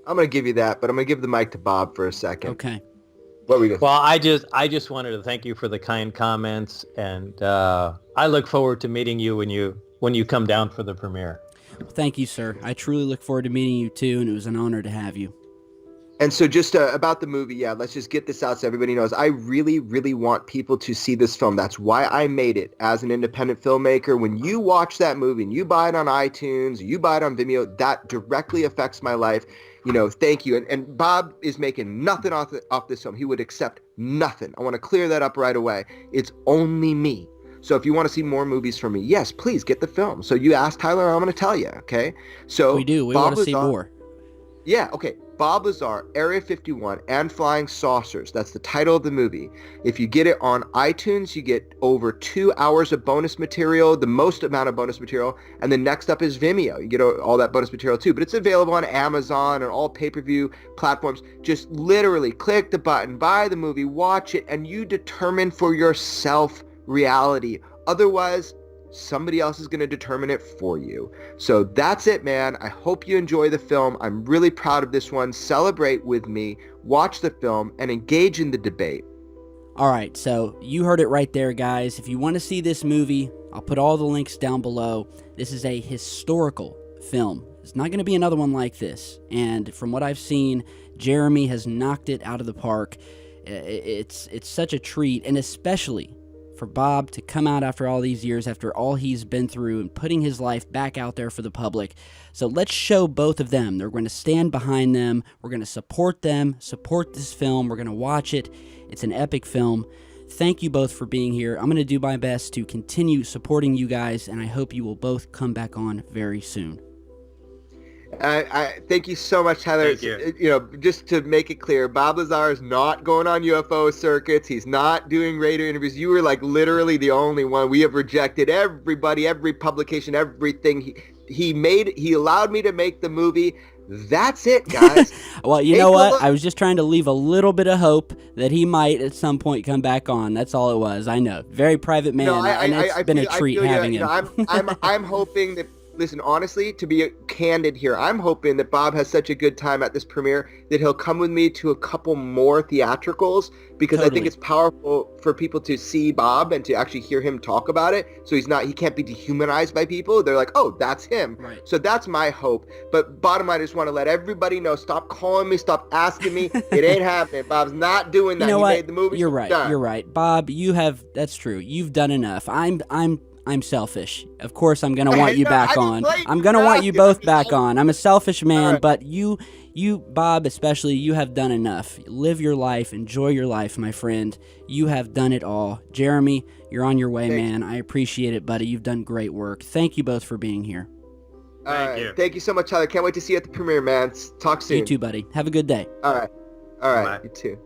I'm going to give you that, but I'm going to give the mic to Bob for a second. Okay. What were you Well, I just wanted to thank you for the kind comments, and I look forward to meeting you when you come down for the premiere. Well, thank you, sir. I truly look forward to meeting you too, and it was an honor to have you. And so just about the movie, let's just get this out so everybody knows. I really, really want people to see this film. That's why I made it as an independent filmmaker. When you watch that movie and you buy it on iTunes, or you buy it on Vimeo, that directly affects my life. Thank you. And Bob is making nothing off this film. He would accept nothing. I want to clear that up right away. It's only me. So if you want to see more movies from me, yes, please get the film. So you ask Tyler, I'm going to tell you, okay? So we do. We want to see more. Yeah, okay. Bob Lazar, Area 51, and Flying Saucers. That's the title of the movie. If you get it on iTunes, you get over 2 hours of bonus material, the most amount of bonus material, and then next up is Vimeo. You get all that bonus material too, but it's available on Amazon and all pay-per-view platforms. Just literally click the button, buy the movie, watch it, and you determine for yourself reality. Otherwise, somebody else is going to determine it for you. So that's it, man. I hope you enjoy the film. I'm really proud of this one. Celebrate with me, watch the film, and engage in the debate. All right, so you heard it right there, guys. If you want to see this movie, I'll put all the links down below. This is a historical film. It's not going to be another one like this. And from what I've seen, Jeremy has knocked it out of the park. It's such a treat, and especially for Bob to come out after all these years, after all he's been through and putting his life back out there for the public. So let's show both of them. They're going to stand behind them. We're going to support them, support this film. We're going to watch it. It's an epic film. Thank you both for being here. I'm going to do my best to continue supporting you guys, and I hope you will both come back on very soon. I thank you so much, Tyler. Thank you. Just to make it clear, Bob Lazar is not going on UFO circuits. He's not doing radio interviews. You were like literally the only one. We have rejected everybody, every publication, everything. He allowed me to make the movie. That's it, guys. Well, you know what? I was just trying to leave a little bit of hope that he might at some point come back on. That's all it was. I know. Very private man, and it's been a treat having him. I'm hoping that. Listen, honestly, to be candid here, I'm hoping that Bob has such a good time at this premiere that he'll come with me to a couple more theatricals, because I think it's powerful for people to see Bob and to actually hear him talk about it. So he can't be dehumanized by people. They're like, oh, that's him. Right. So that's my hope. But bottom line, I just want to let everybody know, stop calling me, stop asking me. It ain't happening. Bob's not doing that. You know what? Made the movie. You're right. You're right. Bob, that's true. You've done enough. I'm selfish. Of course, I'm going to want you back on. I'm going to want you both back on. I'm a selfish man, but you, Bob, especially, you have done enough. Live your life. Enjoy your life, my friend. You have done it all. Jeremy, you're on your way, man. I appreciate it, buddy. You've done great work. Thank you both for being here. Thank you. Thank you so much, Tyler. Can't wait to see you at the premiere, man. Talk soon. You too, buddy. Have a good day. All right. Bye. You too.